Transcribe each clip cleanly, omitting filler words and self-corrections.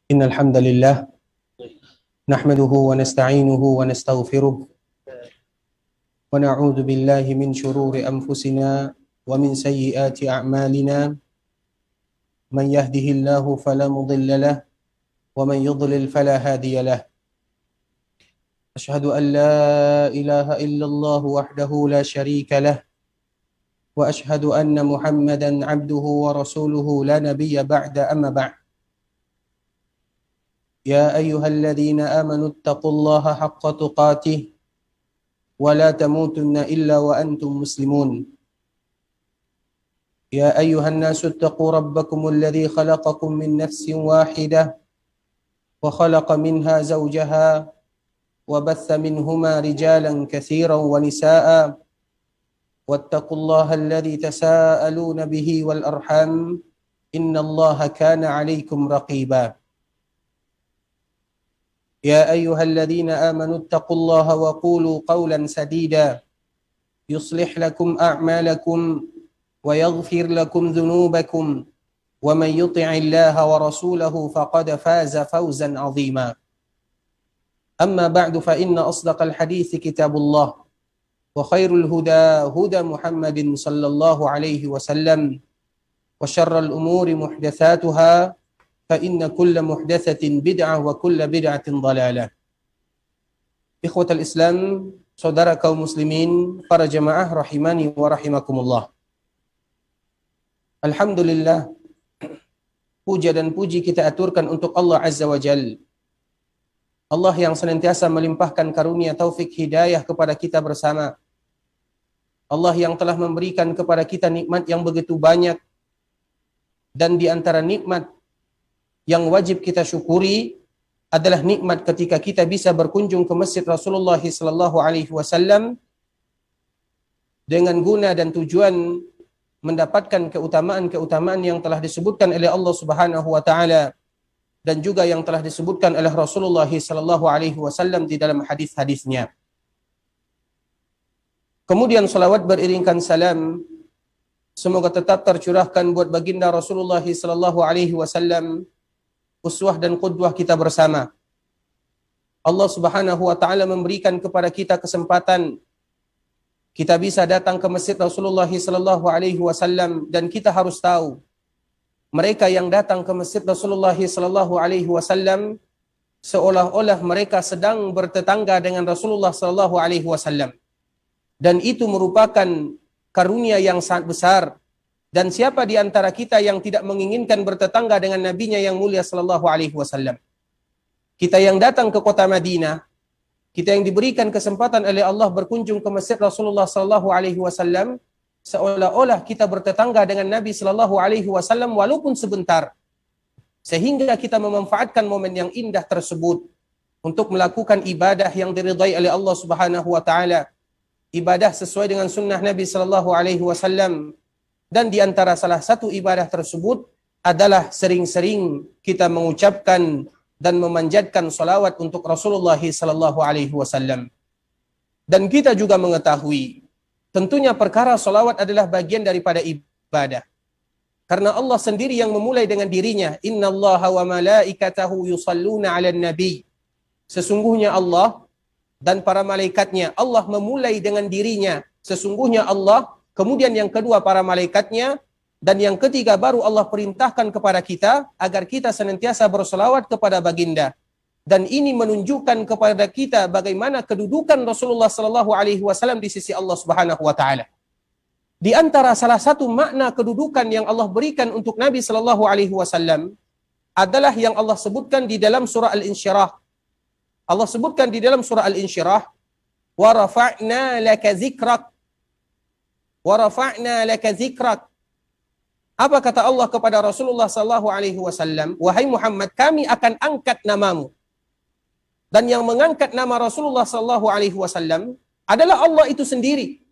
إن الحمد لله نحمده ونستعينه ونستغفره ونعوذ بالله من شرور أنفسنا ومن سيئات أعمالنا من يهده الله فلا مضل له ومن يضلل فلا هادي له أشهد أن لا إله إلا الله وحده لا شريك له وأشهد أن محمدا عبده ورسوله لا نبي بعد أما بعد يا أيها الذين آمنوا اتقوا الله حق تقاته ولا تموتن إلا وأنتم مسلمون يا أيها الناس اتقوا ربكم الذي خلقكم من نفس واحدة وخلق منها زوجها وبث منهما رجالا كثيرا ونساء واتقوا الله الذي تساءلون به والأرحام إن الله كان عليكم رقيبا يا أيها الذين آمنوا اتقوا الله وقولوا قولا سديدا يصلح لكم أعمالكم ويغفر لكم ذنوبكم ومن يطع الله ورسوله فقد فاز فوزا عظيما أما بعد فإن أصدق الحديث كتاب الله وخير الهدى هدى محمد صلى الله عليه وسلم وشر الأمور محدثاتها فإن كل محدثة بدعة وكل بدعة ضلالة. Ikhwatal Islam, saudara kaum muslimin, para jemaah rahimani wa rahimakumullah. Alhamdulillah, puja dan puji kita aturkan untuk Allah Azza wa Jal. Allah yang senantiasa melimpahkan karunia taufik hidayah kepada kita bersama. Allah yang telah memberikan kepada kita nikmat yang begitu banyak, dan di antara nikmat yang wajib kita syukuri adalah nikmat ketika kita bisa berkunjung ke Masjid Rasulullah sallallahu alaihi wasallam dengan guna dan tujuan mendapatkan keutamaan-keutamaan yang telah disebutkan oleh Allah Subhanahu wa taala dan juga yang telah disebutkan oleh Rasulullah sallallahu alaihi wasallam di dalam hadis-hadisnya. Kemudian salawat beriringkan salam semoga tetap tercurahkan buat baginda Rasulullah sallallahu alaihi wasallam, uswah dan qudwah kita bersama. Allah Subhanahu wa taala memberikan kepada kita kesempatan kita bisa datang ke Masjid Rasulullah sallallahu alaihi wasallam, dan kita harus tahu mereka yang datang ke Masjid Rasulullah sallallahu alaihi wasallam seolah-olah mereka sedang bertetangga dengan Rasulullah sallallahu alaihi wasallam, dan itu merupakan karunia yang sangat besar. Dan siapa di antara kita yang tidak menginginkan bertetangga dengan nabinya yang mulia sallallahu alaihi wasallam? Kita yang datang ke kota Madinah, kita yang diberikan kesempatan oleh Allah berkunjung ke Masjid Rasulullah sallallahu alaihi wasallam, seolah-olah kita bertetangga dengan Nabi sallallahu alaihi wasallam walaupun sebentar. Sehingga kita memanfaatkan momen yang indah tersebut untuk melakukan ibadah yang diridai oleh Allah Subhanahu wa taala, ibadah sesuai dengan sunnah Nabi sallallahu alaihi wasallam. Dan di antara salah satu ibadah tersebut adalah sering-sering kita mengucapkan dan memanjatkan salawat untuk Rasulullah sallallahu alaihi wasallam. Dan kita juga mengetahui tentunya perkara salawat adalah bagian daripada ibadah. Karena Allah sendiri yang memulai dengan dirinya, innallaha wa malaikatahu yusalluna 'alan nabi. Sesungguhnya Allah dan para malaikatnya, Allah memulai dengan dirinya. Sesungguhnya Allah, kemudian yang kedua para malaikatnya, dan yang ketiga baru Allah perintahkan kepada kita agar kita senantiasa berselawat kepada baginda. Dan ini menunjukkan kepada kita bagaimana kedudukan Rasulullah sallallahu alaihi wasallam di sisi Allah Subhanahu wa taala. Di antara salah satu makna kedudukan yang Allah berikan untuk Nabi sallallahu alaihi wasallam adalah yang Allah sebutkan di dalam surah Al-Insyirah. Allah sebutkan di dalam surah Al-Insyirah, wa rafa'na laka dzikrak. Wa rafa'na laka dzikrak. Apa kata Allah kepada Rasulullah sallallahu alaihi wasallam? Wahai Muhammad, kami akan angkat namamu. Dan yang mengangkat nama Rasulullah sallallahu alaihi wasallam adalah Allah itu sendiri.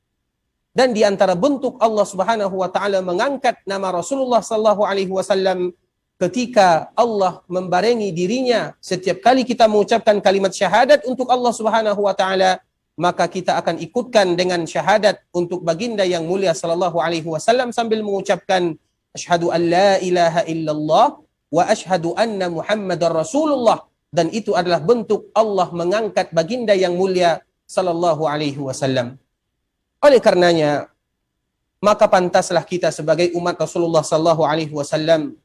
Dan di antara bentuk Allah Subhanahu wa taala mengangkat nama Rasulullah sallallahu alaihi wasallam ketika Allah membarengi dirinya setiap kali kita mengucapkan kalimat syahadat untuk Allah Subhanahu wa taala, maka kita akan ikutkan dengan syahadat untuk baginda yang mulia sallallahu alaihi wasallam sambil mengucapkan asyhadu an la ilaha illallah wa asyhadu anna Muhammadar Rasulullah, dan itu adalah bentuk Allah mengangkat baginda yang mulia sallallahu alaihi wasallam. Oleh karenanya, maka pantaslah kita sebagai umat Rasulullah sallallahu alaihi wasallam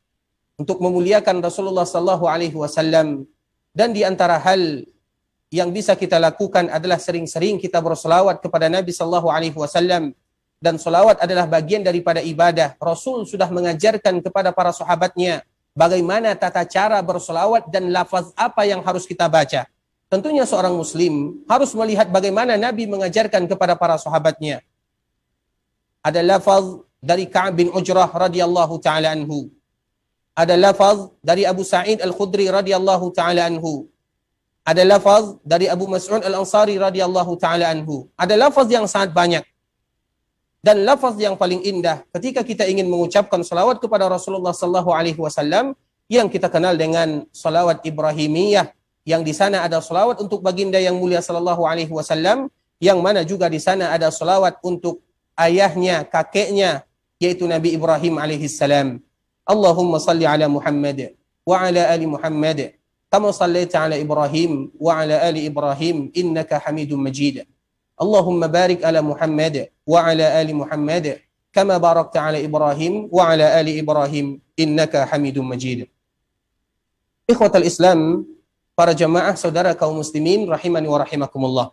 untuk memuliakan Rasulullah sallallahu alaihi wasallam, dan di antara hal yang bisa kita lakukan adalah sering-sering kita berselawat kepada Nabi sallallahu alaihi wasallam, dan selawat adalah bagian daripada ibadah. Rasul sudah mengajarkan kepada para sahabatnya bagaimana tata cara berselawat dan lafaz apa yang harus kita baca. Tentunya seorang muslim harus melihat bagaimana Nabi mengajarkan kepada para sahabatnya. Ada lafaz dari Ka'ab bin Ujrah radhiyallahu taala anhu. Ada lafaz dari Abu Sa'id Al-Khudri radhiyallahu taala anhu. Ada lafaz dari Abu Mas'ud Al-Ansari radhiyallahu taala anhu. Ada lafaz yang sangat banyak. Dan lafaz yang paling indah ketika kita ingin mengucapkan salawat kepada Rasulullah sallallahu alaihi wasallam yang kita kenal dengan salawat Ibrahimiyah, yang di sana ada salawat untuk baginda yang mulia sallallahu alaihi wasallam, yang mana juga di sana ada salawat untuk ayahnya, kakeknya, yaitu Nabi Ibrahim alaihi salam. Allahumma salli ala Muhammad wa ala ali Muhammad kama sallaita ala Ibrahim wa ala ali Ibrahim innaka Hamidum Majid. Allahumma barik ala Muhammad wa ala ali Muhammad kama barakta ala Ibrahim wa ala ali Ibrahim innaka Hamidum Majid. Ikhwatal Islam, para jamaah saudara kaum muslimin rahimani wa rahimakumullah.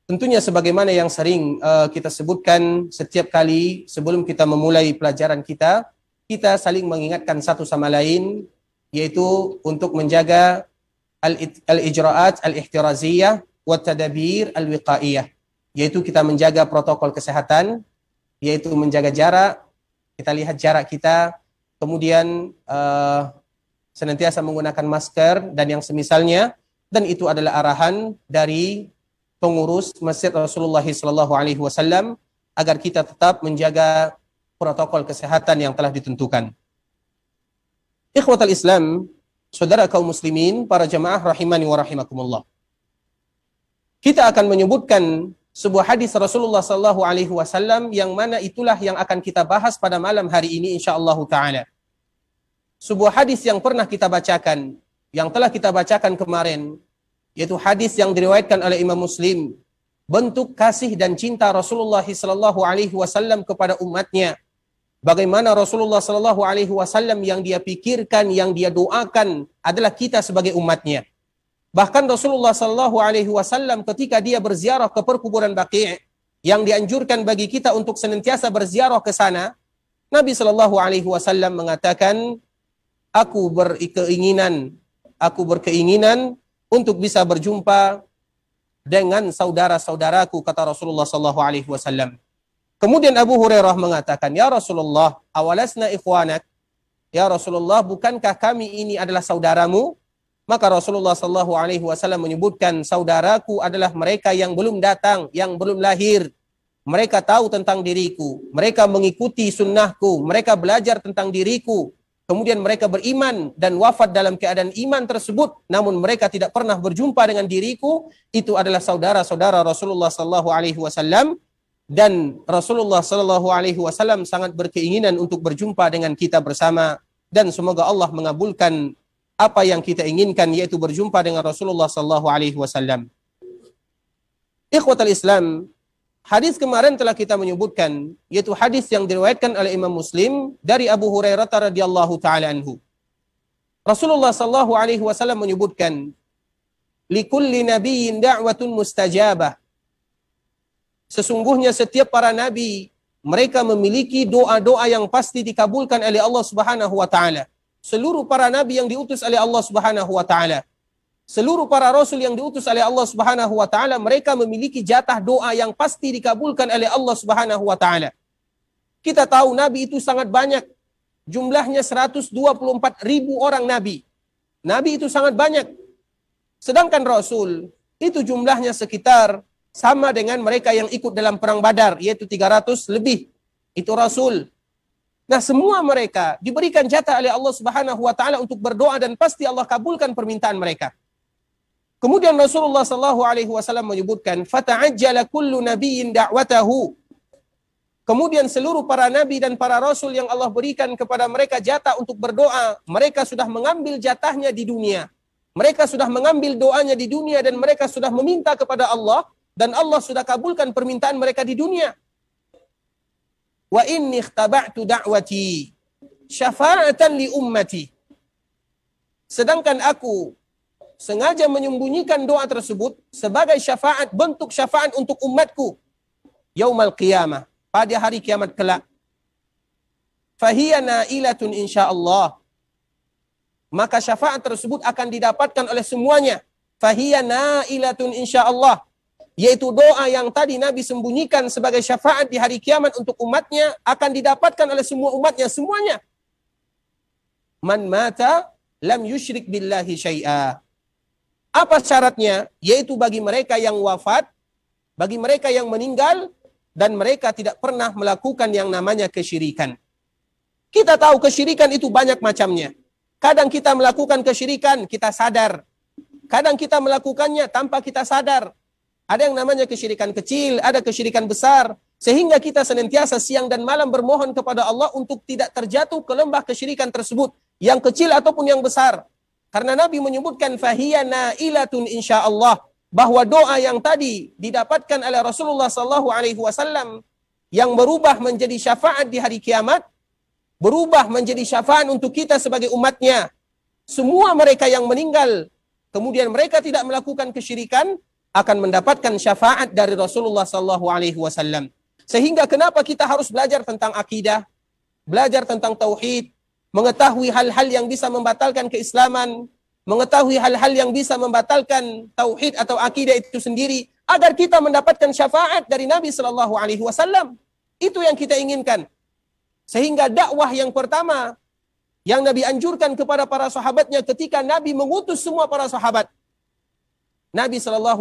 Tentunya sebagaimana yang sering kita sebutkan setiap kali sebelum kita memulai pelajaran kita saling mengingatkan satu sama lain, yaitu untuk menjaga al-ijra'at al-ihtiraziyah wa tadabir al-wiqaiyah, yaitu kita menjaga protokol kesehatan, yaitu menjaga jarak, kita lihat jarak kita, kemudian senantiasa menggunakan masker dan yang semisalnya, dan itu adalah arahan dari pengurus Masjid Rasulullah SAW agar kita tetap menjaga protokol kesehatan yang telah ditentukan. Ikhwatal Islam, saudara kaum muslimin, para jamaah rahimani wa rahimakumullah. Kita akan menyebutkan sebuah hadis Rasulullah sallallahu alaihi wasallam yang mana itulah yang akan kita bahas pada malam hari ini insyaallah taala. Sebuah hadis yang pernah kita bacakan, yang telah kita bacakan kemarin, yaitu hadis yang diriwayatkan oleh Imam Muslim, bentuk kasih dan cinta Rasulullah sallallahu alaihi wasallam kepada umatnya. Bagaimana Rasulullah sallallahu alaihi wasallam yang dia pikirkan, yang dia doakan adalah kita sebagai umatnya. Bahkan Rasulullah sallallahu alaihi wasallam ketika dia berziarah ke perkuburan Baqi', yang dianjurkan bagi kita untuk senantiasa berziarah ke sana, Nabi sallallahu alaihi wasallam mengatakan, aku berkeinginan untuk bisa berjumpa dengan saudara-saudaraku, kata Rasulullah sallallahu alaihi wasallam. Kemudian Abu Hurairah mengatakan, ya Rasulullah, awalasna ikhwanak? Ya Rasulullah, bukankah kami ini adalah saudaramu? Maka Rasulullah sallallahu alaihi wasallam menyebutkan, saudaraku adalah mereka yang belum datang, yang belum lahir. Mereka tahu tentang diriku, mereka mengikuti sunnahku, mereka belajar tentang diriku. Kemudian mereka beriman dan wafat dalam keadaan iman tersebut, namun mereka tidak pernah berjumpa dengan diriku. Itu adalah saudara-saudara Rasulullah sallallahu alaihi wasallam, dan Rasulullah sallallahu alaihi wasallam sangat berkeinginan untuk berjumpa dengan kita bersama, dan semoga Allah mengabulkan apa yang kita inginkan, yaitu berjumpa dengan Rasulullah sallallahu alaihi wasallam. Ikhwatal Islam, hadis kemarin telah kita menyebutkan, yaitu hadis yang diriwayatkan oleh Imam Muslim dari Abu Hurairah radhiyallahu taala anhu. Rasulullah sallallahu alaihi wasallam menyebutkan, likulli nabiyyin da'watun mustajabah. Sesungguhnya setiap para nabi, mereka memiliki doa-doa yang pasti dikabulkan oleh Allah Subhanahu wa taala. Seluruh para nabi yang diutus oleh Allah Subhanahu wa taala, seluruh para rasul yang diutus oleh Allah Subhanahu wa taala, mereka memiliki jatah doa yang pasti dikabulkan oleh Allah Subhanahu wa taala. Kita tahu nabi itu sangat banyak. Jumlahnya 124.000 orang nabi. Nabi itu sangat banyak. Sedangkan rasul itu jumlahnya sekitar sama dengan mereka yang ikut dalam perang Badar, yaitu 300 lebih. Itu rasul. Nah, semua mereka diberikan jatah oleh Allah Subhanahu wa taala untuk berdoa, dan pasti Allah kabulkan permintaan mereka. Kemudian Rasulullah sallallahu alaihi wasallam menyebutkan, fata'ajjala kullu nabiyyin da'watahu. Kemudian seluruh para nabi dan para rasul yang Allah berikan kepada mereka jatah untuk berdoa, mereka sudah mengambil jatahnya di dunia. Mereka sudah mengambil doanya di dunia dan mereka sudah meminta kepada Allah dan Allah sudah kabulkan permintaan mereka di dunia. Wa inni ikhtaba'tu da'wati syafa'atan li ummati. Sedangkan aku sengaja menyembunyikan doa tersebut sebagai syafaat, bentuk syafaat untuk umatku yaumal qiyamah, pada hari kiamat kelak. Fahiya na'ilatun insyaallah. Maka syafaat tersebut akan didapatkan oleh semuanya. Fahiya na'ilatun insyaallah. Yaitu doa yang tadi Nabi sembunyikan sebagai syafaat di hari kiamat untuk umatnya akan didapatkan oleh semua umatnya semuanya. Man mata lam yusyrik billahi syai'a. Apa syaratnya? Yaitu bagi mereka yang wafat, bagi mereka yang meninggal, dan mereka tidak pernah melakukan yang namanya kesyirikan. Kita tahu kesyirikan itu banyak macamnya. Kadang kita melakukan kesyirikan, kita sadar. Kadang kita melakukannya tanpa kita sadar. Ada yang namanya kesyirikan kecil, ada kesyirikan besar. Sehingga kita senantiasa siang dan malam bermohon kepada Allah untuk tidak terjatuh ke lembah kesyirikan tersebut. Yang kecil ataupun yang besar. Karena Nabi menyebutkan fahiya na'ilatun insyaallah. Bahwa doa yang tadi didapatkan oleh Rasulullah SAW yang berubah menjadi syafaat di hari kiamat, berubah menjadi syafaat untuk kita sebagai umatnya. Semua mereka yang meninggal, kemudian mereka tidak melakukan kesyirikan, akan mendapatkan syafaat dari Rasulullah SAW. Sehingga kenapa kita harus belajar tentang akidah, belajar tentang tauhid, mengetahui hal-hal yang bisa membatalkan keislaman, mengetahui hal-hal yang bisa membatalkan tauhid atau akidah itu sendiri, agar kita mendapatkan syafaat dari Nabi SAW. Itu yang kita inginkan. Sehingga dakwah yang pertama yang Nabi anjurkan kepada para sahabatnya ketika Nabi mengutus semua para sahabat. Nabi SAW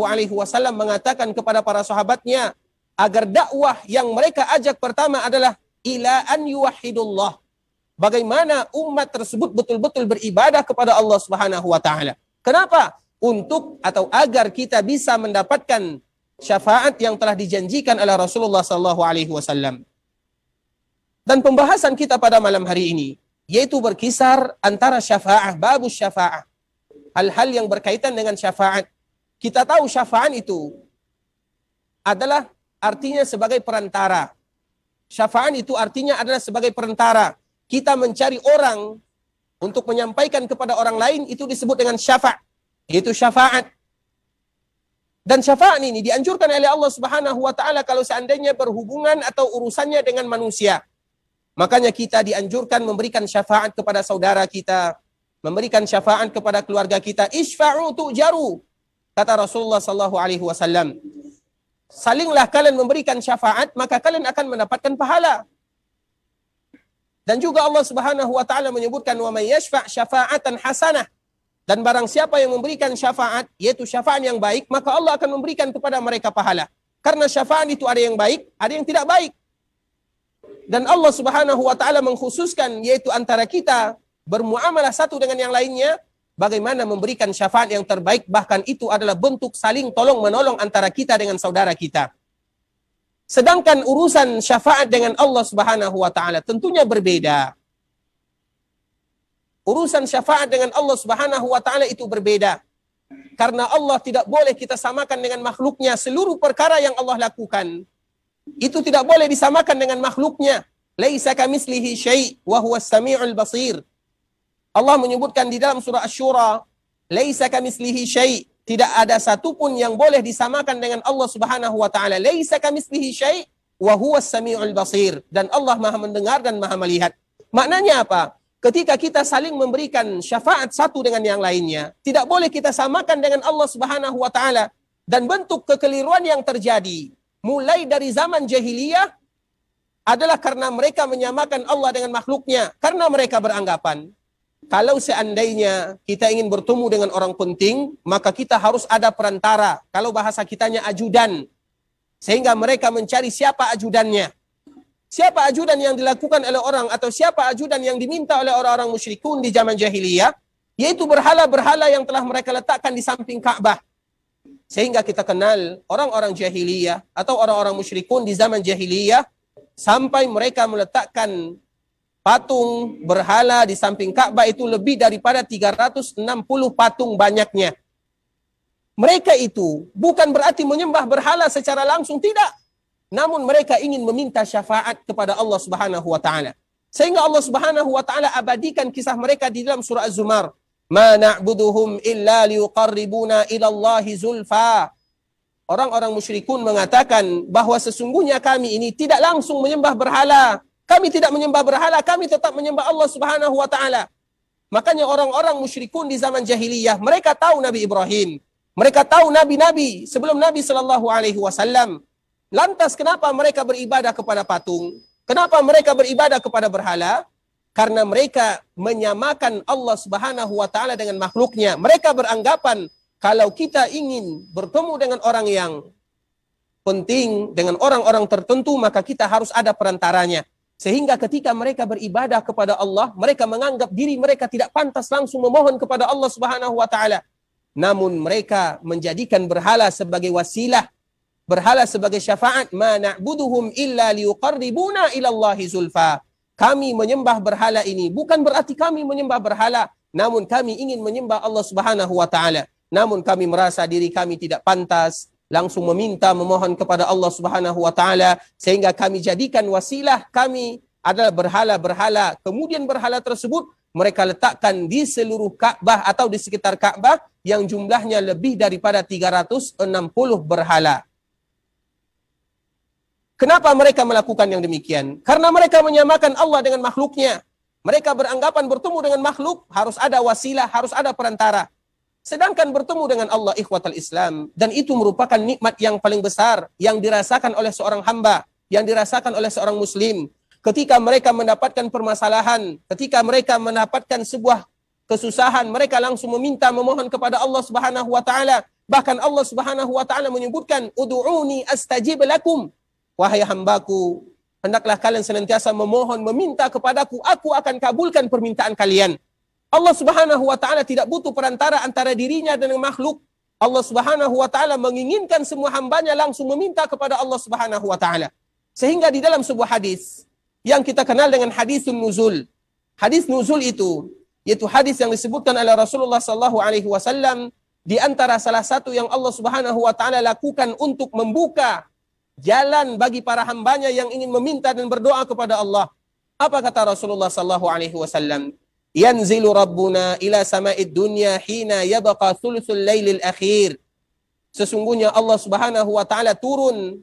mengatakan kepada para sahabatnya agar dakwah yang mereka ajak pertama adalah ila an yuwahhidullah. Bagaimana umat tersebut betul-betul beribadah kepada Allah Subhanahu wa taala. Kenapa? Untuk atau agar kita bisa mendapatkan syafaat yang telah dijanjikan oleh Rasulullah SAW. Dan pembahasan kita pada malam hari ini yaitu berkisar antara syafaat, babus syafaat. Hal-hal yang berkaitan dengan syafaat. Kita tahu syafaat itu adalah artinya sebagai perantara. Syafaat itu artinya adalah sebagai perantara. Kita mencari orang untuk menyampaikan kepada orang lain, itu disebut dengan syafaat. Yaitu syafaat. Dan syafaat ini dianjurkan oleh Allah Subhanahu wa taala kalau seandainya berhubungan atau urusannya dengan manusia. Makanya kita dianjurkan memberikan syafaat kepada saudara kita, memberikan syafaat kepada keluarga kita. Isfa'u tu'jaru. Kata Rasulullah SAW. Salinglah kalian memberikan syafaat, maka kalian akan mendapatkan pahala. Dan juga Allah Subhanahu wa taala menyebutkan wa may yashfa' syafa'atan hasanah. Dan barang siapa yang memberikan syafaat, yaitu syafaat yang baik, maka Allah akan memberikan kepada mereka pahala. Karena syafaat itu ada yang baik, ada yang tidak baik. Dan Allah Subhanahu wa taala mengkhususkan yaitu antara kita bermuamalah satu dengan yang lainnya, bagaimana memberikan syafaat yang terbaik, bahkan itu adalah bentuk saling tolong-menolong antara kita dengan saudara kita. Sedangkan urusan syafaat dengan Allah Subhanahu wa taala tentunya berbeda. Urusan syafaat dengan Allah Subhanahu wa taala itu berbeda. Karena Allah tidak boleh kita samakan dengan makhluknya. Seluruh perkara yang Allah lakukan itu tidak boleh disamakan dengan makhluknya. Laisa kamitslihi syai' wa huwas samiul basir. Allah menyebutkan di dalam surah Asy-Syura, laisa kamitslihi syai'. Tidak ada satupun yang boleh disamakan dengan Allah Subhanahu wa taala. Laisa kamitslihi syai' wa huwas samiul basir. Dan Allah Maha mendengar dan Maha melihat. Maknanya apa? Ketika kita saling memberikan syafaat satu dengan yang lainnya, tidak boleh kita samakan dengan Allah Subhanahu wa taala. Dan bentuk kekeliruan yang terjadi mulai dari zaman jahiliyah adalah karena mereka menyamakan Allah dengan makhluknya. Karena mereka beranggapan kalau seandainya kita ingin bertemu dengan orang penting, maka kita harus ada perantara. Kalau bahasa kitanya ajudan. Sehingga mereka mencari siapa ajudannya. Siapa ajudan yang dilakukan oleh orang atau siapa ajudan yang diminta oleh orang-orang musyrikun di zaman jahiliyah, yaitu berhala-berhala yang telah mereka letakkan di samping Ka'bah. Sehingga kita kenal orang-orang jahiliyah atau orang-orang musyrikun di zaman jahiliyah, Sampai mereka meletakkan patung berhala di samping Ka'bah itu lebih daripada 360 patung banyaknya. Mereka itu bukan berarti menyembah berhala secara langsung, tidak. Namun mereka ingin meminta syafaat kepada Allah Subhanahu wa taala. Sehingga Allah Subhanahu wa taala abadikan kisah mereka di dalam surah Az-Zumar. Ma na'buduhum illa liqarribuna ila Allahi zulfa. Orang-orang musyrikun mengatakan bahwa sesungguhnya kami ini tidak langsung menyembah berhala. Kami tidak menyembah berhala, kami tetap menyembah Allah Subhanahu wa taala. Makanya orang-orang musyrikun di zaman jahiliyah, mereka tahu Nabi Ibrahim. Mereka tahu nabi-nabi sebelum Nabi sallallahu alaihi wasallam. Lantas kenapa mereka beribadah kepada patung? Kenapa mereka beribadah kepada berhala? Karena mereka menyamakan Allah Subhanahu wa taala dengan makhluknya. Mereka beranggapan kalau kita ingin bertemu dengan orang yang penting, dengan orang-orang tertentu, maka kita harus ada perantaranya. Sehingga ketika mereka beribadah kepada Allah, mereka menganggap diri mereka tidak pantas langsung memohon kepada Allah Subhanahu wa taala. Namun mereka menjadikan berhala sebagai wasilah, berhala sebagai syafaat. Ma na'buduhum illa liqarribuna ila Allahi zulfa. Kami menyembah berhala ini bukan berarti kami menyembah berhala, namun kami ingin menyembah Allah Subhanahu wa taala. Namun kami merasa diri kami tidak pantas langsung meminta, memohon kepada Allah Subhanahu wa taala, sehingga kami jadikan wasilah kami adalah berhala-berhala. Kemudian berhala tersebut mereka letakkan di seluruh Ka'bah atau di sekitar Ka'bah yang jumlahnya lebih daripada 360 berhala. Kenapa mereka melakukan yang demikian? Karena mereka menyamakan Allah dengan makhluknya. Mereka beranggapan bertemu dengan makhluk harus ada wasilah, harus ada perantara. Sedangkan bertemu dengan Allah, ikhwatal Islam, dan itu merupakan nikmat yang paling besar yang dirasakan oleh seorang hamba, yang dirasakan oleh seorang muslim. Ketika mereka mendapatkan permasalahan, ketika mereka mendapatkan sebuah kesusahan, mereka langsung meminta, memohon kepada Allah Subhanahu wa taala. Bahkan Allah Subhanahu wa taala menyebutkan, "Ud'uni astajib lakum." Wahai hambaku, hendaklah kalian senantiasa memohon, meminta kepadaku, aku akan kabulkan permintaan kalian. Allah Subhanahu wa taala tidak butuh perantara antara dirinya dan makhluk. Allah Subhanahu wa taala menginginkan semua hambanya langsung meminta kepada Allah Subhanahu wa taala. Sehingga di dalam sebuah hadis yang kita kenal dengan hadisun nuzul. Hadis nuzul itu yaitu hadis yang disebutkan oleh Rasulullah sallallahu alaihi wasallam di antara salah satu yang Allah Subhanahu wa taala lakukan untuk membuka jalan bagi para hambanya yang ingin meminta dan berdoa kepada Allah. Apa kata Rasulullah sallallahu alaihi wasallam? Yanzilu Rabbuna ila sama'id dunya hina yabqa thuluthul lailil akhir. Sesungguhnya Allah Subhanahu wa taala turun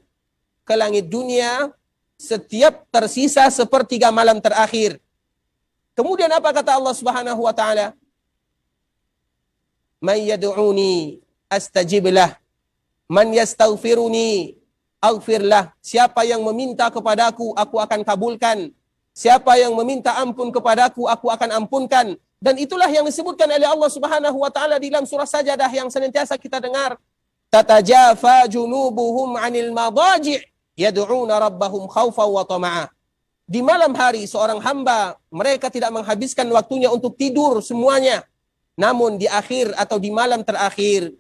ke langit dunia setiap tersisa sepertiga malam terakhir. Kemudian apa kata Allah Subhanahu wa taala? Man yad'uni astajib lah. Man yastaghfiruni aghfir lah. Siapa yang meminta kepadaku, aku akan kabulkan. Siapa yang meminta ampun kepadaku, aku akan ampunkan. Dan itulah yang disebutkan oleh Allah Subhanahu wa taala di dalam surah Sajadah yang senantiasa kita dengar. Tatajafa junubuhum 'anil madaji' yad'una rabbahum khaufan wa tama'a. Di malam hari seorang hamba, mereka tidak menghabiskan waktunya untuk tidur semuanya. Namun di akhir atau di malam terakhir,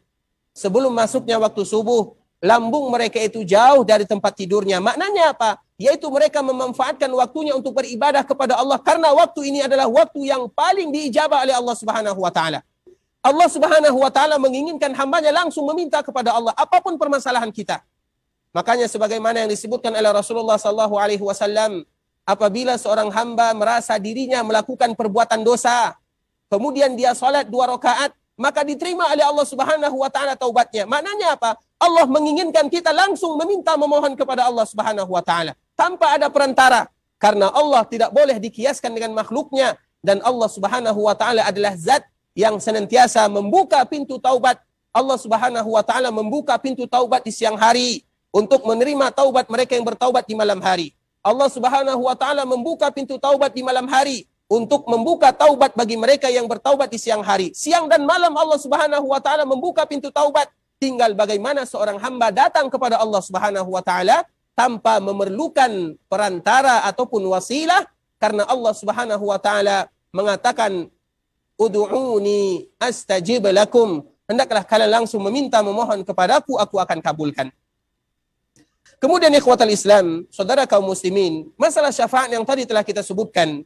sebelum masuknya waktu subuh, lambung mereka itu jauh dari tempat tidurnya. Maknanya apa? Yaitu mereka memanfaatkan waktunya untuk beribadah kepada Allah, karena waktu ini adalah waktu yang paling diijabah oleh Allah Subhanahu wa taala. Allah Subhanahu wa taala menginginkan hambanya langsung meminta kepada Allah apapun permasalahan kita. Makanya sebagaimana yang disebutkan oleh Rasulullah sallallahu alaihi wasallam, apabila seorang hamba merasa dirinya melakukan perbuatan dosa, kemudian dia salat 2 rakaat, maka diterima oleh Allah Subhanahu wa taala taubatnya. Maknanya apa? Allah menginginkan kita langsung meminta, memohon kepada Allah Subhanahu wa taala tanpa ada perantara, karena Allah tidak boleh dikiaskan dengan makhluknya, dan Allah Subhanahu wa taala adalah zat yang senantiasa membuka pintu taubat. Allah Subhanahu wa taala membuka pintu taubat di siang hari untuk menerima taubat mereka yang bertaubat di malam hari. Allah Subhanahu wa taala membuka pintu taubat di malam hari untuk membuka taubat bagi mereka yang bertaubat di siang hari. Siang dan malam Allah Subhanahu wa taala membuka pintu taubat. Tinggal bagaimana seorang hamba datang kepada Allah Subhanahu wa taala tanpa memerlukan perantara ataupun wasilah, karena Allah Subhanahu wa taala mengatakan, "Ud'uni astajib lakum." Hendaklah kalian langsung meminta, memohon kepadaku, aku akan kabulkan. Kemudian ikhwatal Islam, saudara kaum muslimin, masalah syafaat yang tadi telah kita sebutkan,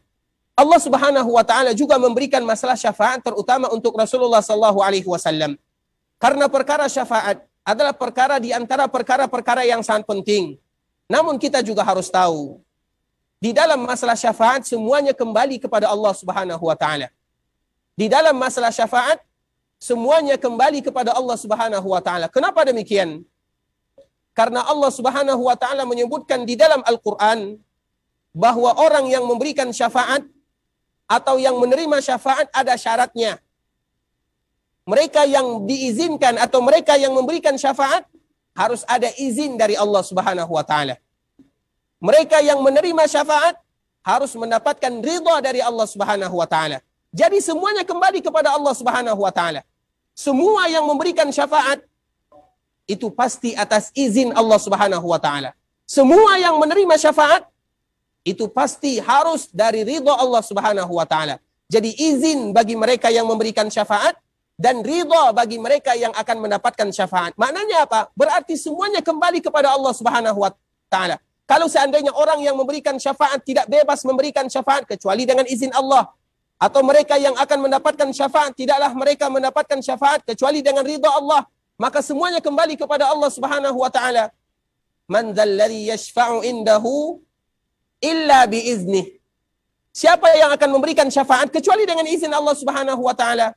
Allah Subhanahu wa taala juga memberikan masalah syafaat terutama untuk Rasulullah sallallahu alaihi wasallam. Karena perkara syafaat adalah perkara di antara perkara-perkara yang sangat penting. Namun kita juga harus tahu, di dalam masalah syafaat semuanya kembali kepada Allah Subhanahu wa taala. Di dalam masalah syafaat semuanya kembali kepada Allah Subhanahu wa taala. Kenapa demikian? Karena Allah Subhanahu wa taala menyebutkan di dalam Al-Qur'an bahwa orang yang memberikan syafaat atau yang menerima syafaat ada syaratnya. Mereka yang diizinkan atau mereka yang memberikan syafaat harus ada izin dari Allah Subhanahu wa taala. Mereka yang menerima syafaat harus mendapatkan ridha dari Allah Subhanahu wa taala. Jadi semuanya kembali kepada Allah Subhanahu wa taala. Semua yang memberikan syafaat itu pasti atas izin Allah Subhanahu wa taala. Semua yang menerima syafaat itu pasti harus dari ridha Allah Subhanahu wa taala. Jadi izin bagi mereka yang memberikan syafaat dan ridha bagi mereka yang akan mendapatkan syafaat. Maknanya apa? Berarti semuanya kembali kepada Allah Subhanahu wa taala. Kalau seandainya orang yang memberikan syafaat tidak bebas memberikan syafaat kecuali dengan izin Allah, atau mereka yang akan mendapatkan syafaat tidaklah mereka mendapatkan syafaat kecuali dengan ridha Allah, maka semuanya kembali kepada Allah Subhanahu wa taala. Man dzalladzi yashfa'u indahu illa biiznih. Siapa yang akan memberikan syafaat kecuali dengan izin Allah Subhanahu wa taala?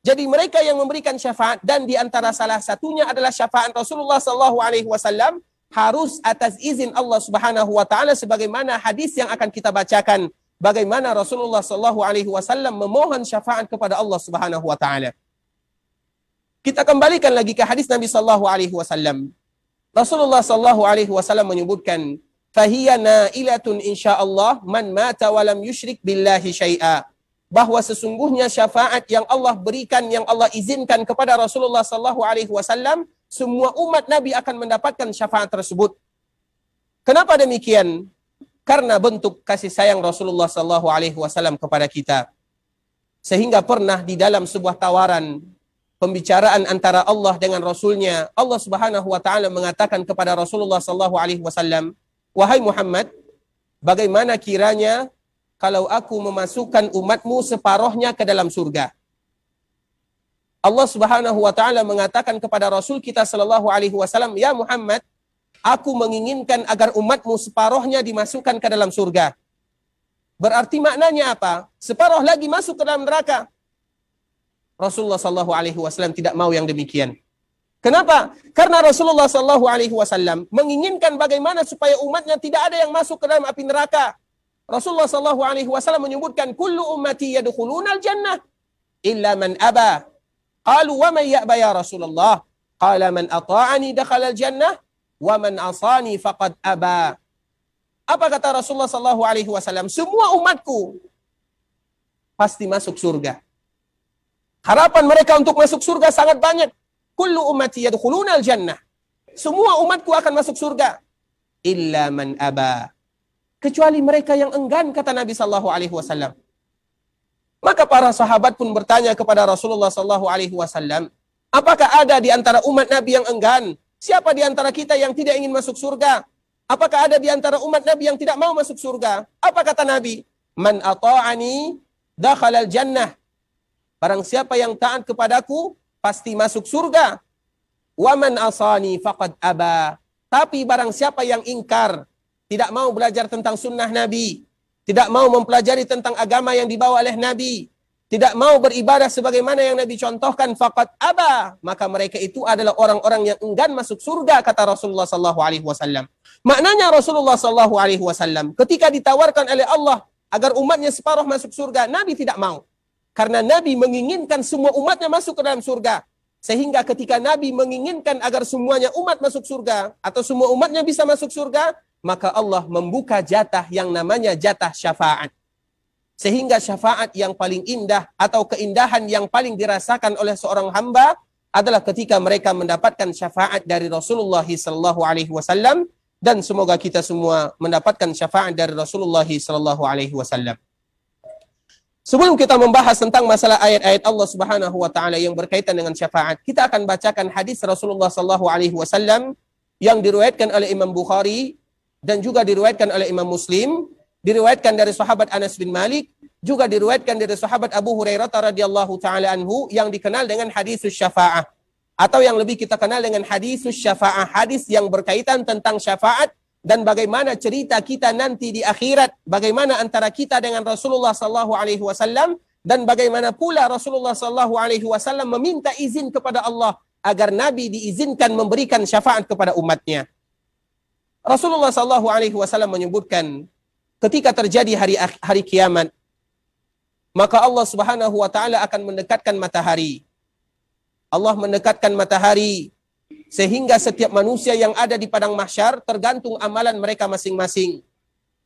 Jadi mereka yang memberikan syafaat, dan di antara salah satunya adalah syafaat Rasulullah sallallahu alaihi wasallam, harus atas izin Allah Subhanahu wa taala, sebagaimana hadis yang akan kita bacakan bagaimana Rasulullah sallallahu alaihi wasallam memohon syafaat kepada Allah Subhanahu wa taala. Kita kembalikan lagi ke hadis Nabi sallallahu alaihi wasallam. Rasulullah sallallahu alaihi wasallam menyebutkan, "Fahiya nailatun insyaallah man mata wa lam yusyrik billahi syai'a." Bahwa sesungguhnya syafaat yang Allah berikan, yang Allah izinkan kepada Rasulullah sallallahu alaihi wasallam, semua umat Nabi akan mendapatkan syafaat tersebut. Kenapa demikian? Karena bentuk kasih sayang Rasulullah sallallahu alaihi wasallam kepada kita. Sehingga pernah di dalam sebuah tawaran pembicaraan antara Allah dengan Rasulnya, Allah Subhanahu wa taala mengatakan kepada Rasulullah sallallahu alaihi wasallam, "Wahai Muhammad, bagaimana kiranya kalau aku memasukkan umatmu separohnya ke dalam surga?" Allah Subhanahu wa taala mengatakan kepada Rasul kita sallallahu alaihi wasallam, "Ya Muhammad, aku menginginkan agar umatmu separohnya dimasukkan ke dalam surga." Berarti maknanya apa? Separoh lagi masuk ke dalam neraka. Rasulullah sallallahu alaihi wasallam tidak mau yang demikian. Kenapa? Karena Rasulullah sallallahu alaihi wasallam menginginkan bagaimana supaya umatnya tidak ada yang masuk ke dalam api neraka. Rasulullah sallallahu alaihi wasallam menyebutkan, "Kullu ummati yadkhuluna al-jannah illa man aba." Qalu wa man ya'ba ya Rasulullah? Qala man ata'ani dakhala al-jannah wa man asani faqad aba. Apa kata Rasulullah sallallahu alaihi wasallam? Semua umatku pasti masuk surga. Harapan mereka untuk masuk surga sangat banyak. Kullu ummati yadkhuluna al-jannah. Semua umatku akan masuk surga. Illa man aba. Kecuali mereka yang enggan, kata Nabi sallallahu alaihi wasallam. Maka para sahabat pun bertanya kepada Rasulullah sallallahu alaihi wasallam, apakah ada di antara umat Nabi yang enggan? Siapa di antara kita yang tidak ingin masuk surga? Apakah ada di antara umat Nabi yang tidak mau masuk surga? Apa kata Nabi? Man ata'ani dakhala al-jannah. Barang siapa yang taat kepadaku pasti masuk surga. Wa man asani faqad aba. Tapi barang siapa yang ingkar, tidak mau belajar tentang sunnah Nabi, tidak mau mempelajari tentang agama yang dibawa oleh Nabi, tidak mau beribadah sebagaimana yang Nabi contohkan, faqad aba, maka mereka itu adalah orang-orang yang enggan masuk surga, kata Rasulullah sallallahu alaihi wasallam. Maknanya Rasulullah sallallahu alaihi wasallam ketika ditawarkan oleh Allah agar umatnya separuh masuk surga, Nabi tidak mau. Karena Nabi menginginkan semua umatnya masuk ke dalam surga. Sehingga ketika Nabi menginginkan agar semuanya umat masuk surga, atau semua umatnya bisa masuk surga, maka Allah membuka jatah yang namanya jatah syafaat. Sehingga syafaat yang paling indah atau keindahan yang paling dirasakan oleh seorang hamba adalah ketika mereka mendapatkan syafaat dari Rasulullah SAW, dan semoga kita semua mendapatkan syafaat dari Rasulullah SAW. Sebelum kita membahas tentang masalah ayat-ayat Allah Subhanahu wa taala yang berkaitan dengan syafaat, kita akan bacakan hadis Rasulullah sallallahu alaihi wasallam yang diriwayatkan oleh Imam Bukhari dan juga diriwayatkan oleh Imam Muslim, diriwayatkan dari sahabat Anas bin Malik, juga diriwayatkan dari sahabat Abu Hurairah radhiyallahu taala anhu yang dikenal dengan hadis syafa'ah, atau yang lebih kita kenal dengan hadis syafa'ah, hadis yang berkaitan tentang syafaat dan bagaimana cerita kita nanti di akhirat, bagaimana antara kita dengan Rasulullah sallallahu alaihi wasallam, dan bagaimana pula Rasulullah sallallahu alaihi wasallam meminta izin kepada Allah agar Nabi diizinkan memberikan syafaat kepada umatnya. Rasulullah sallallahu alaihi wasallam menyebutkan ketika terjadi hari kiamat, maka Allah Subhanahu wa taala akan mendekatkan matahari. Allah mendekatkan matahari sehingga setiap manusia yang ada di padang mahsyar tergantung amalan mereka masing-masing.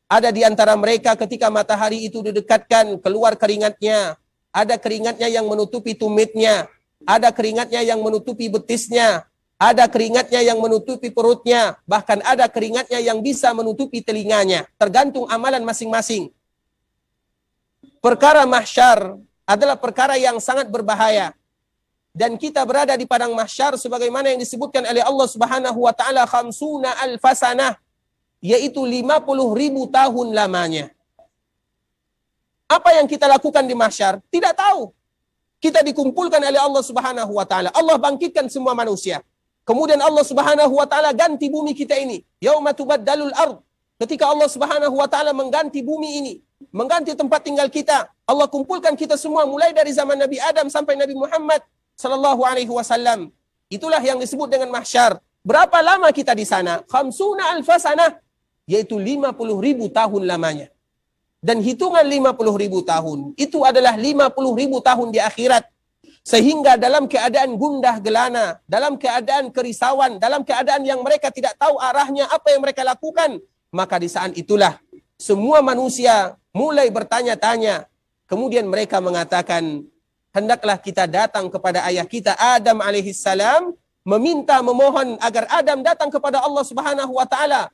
Ada di antara mereka ketika matahari itu didekatkan keluar keringatnya, ada keringatnya yang menutupi tumitnya, ada keringatnya yang menutupi betisnya, ada keringatnya yang menutupi perutnya, bahkan ada keringatnya yang bisa menutupi telinganya, tergantung amalan masing-masing. Perkara mahsyar adalah perkara yang sangat berbahaya. Dan kita berada di padang mahsyar sebagaimana yang disebutkan oleh Allah Subhanahu wa taala, khamsuna alfasanah, yaitu 50.000 tahun lamanya. Apa yang kita lakukan di mahsyar? Tidak tahu. Kita dikumpulkan oleh Allah Subhanahu wa taala. Allah bangkitkan semua manusia. Kemudian Allah Subhanahu wa taala ganti bumi kita ini. Yauma tubaddalul ard. Ketika Allah Subhanahu wa taala mengganti bumi ini, mengganti tempat tinggal kita, Allah kumpulkan kita semua mulai dari zaman Nabi Adam sampai Nabi Muhammad sallallahu alaihi wasallam. Itulah yang disebut dengan mahsyar. Berapa lama kita di sana? Khamsuna alfasanah, yaitu 50.000 tahun lamanya. Dan hitungan 50.000 tahun itu adalah 50.000 tahun di akhirat. Sehingga dalam keadaan gundah gelana, dalam keadaan kerisauan, dalam keadaan yang mereka tidak tahu arahnya apa yang mereka lakukan, maka di saat itulah semua manusia mulai bertanya-tanya. Kemudian mereka mengatakan, hendaklah kita datang kepada ayah kita Adam alaihissalam, memohon agar Adam datang kepada Allah Subhanahu wa taala,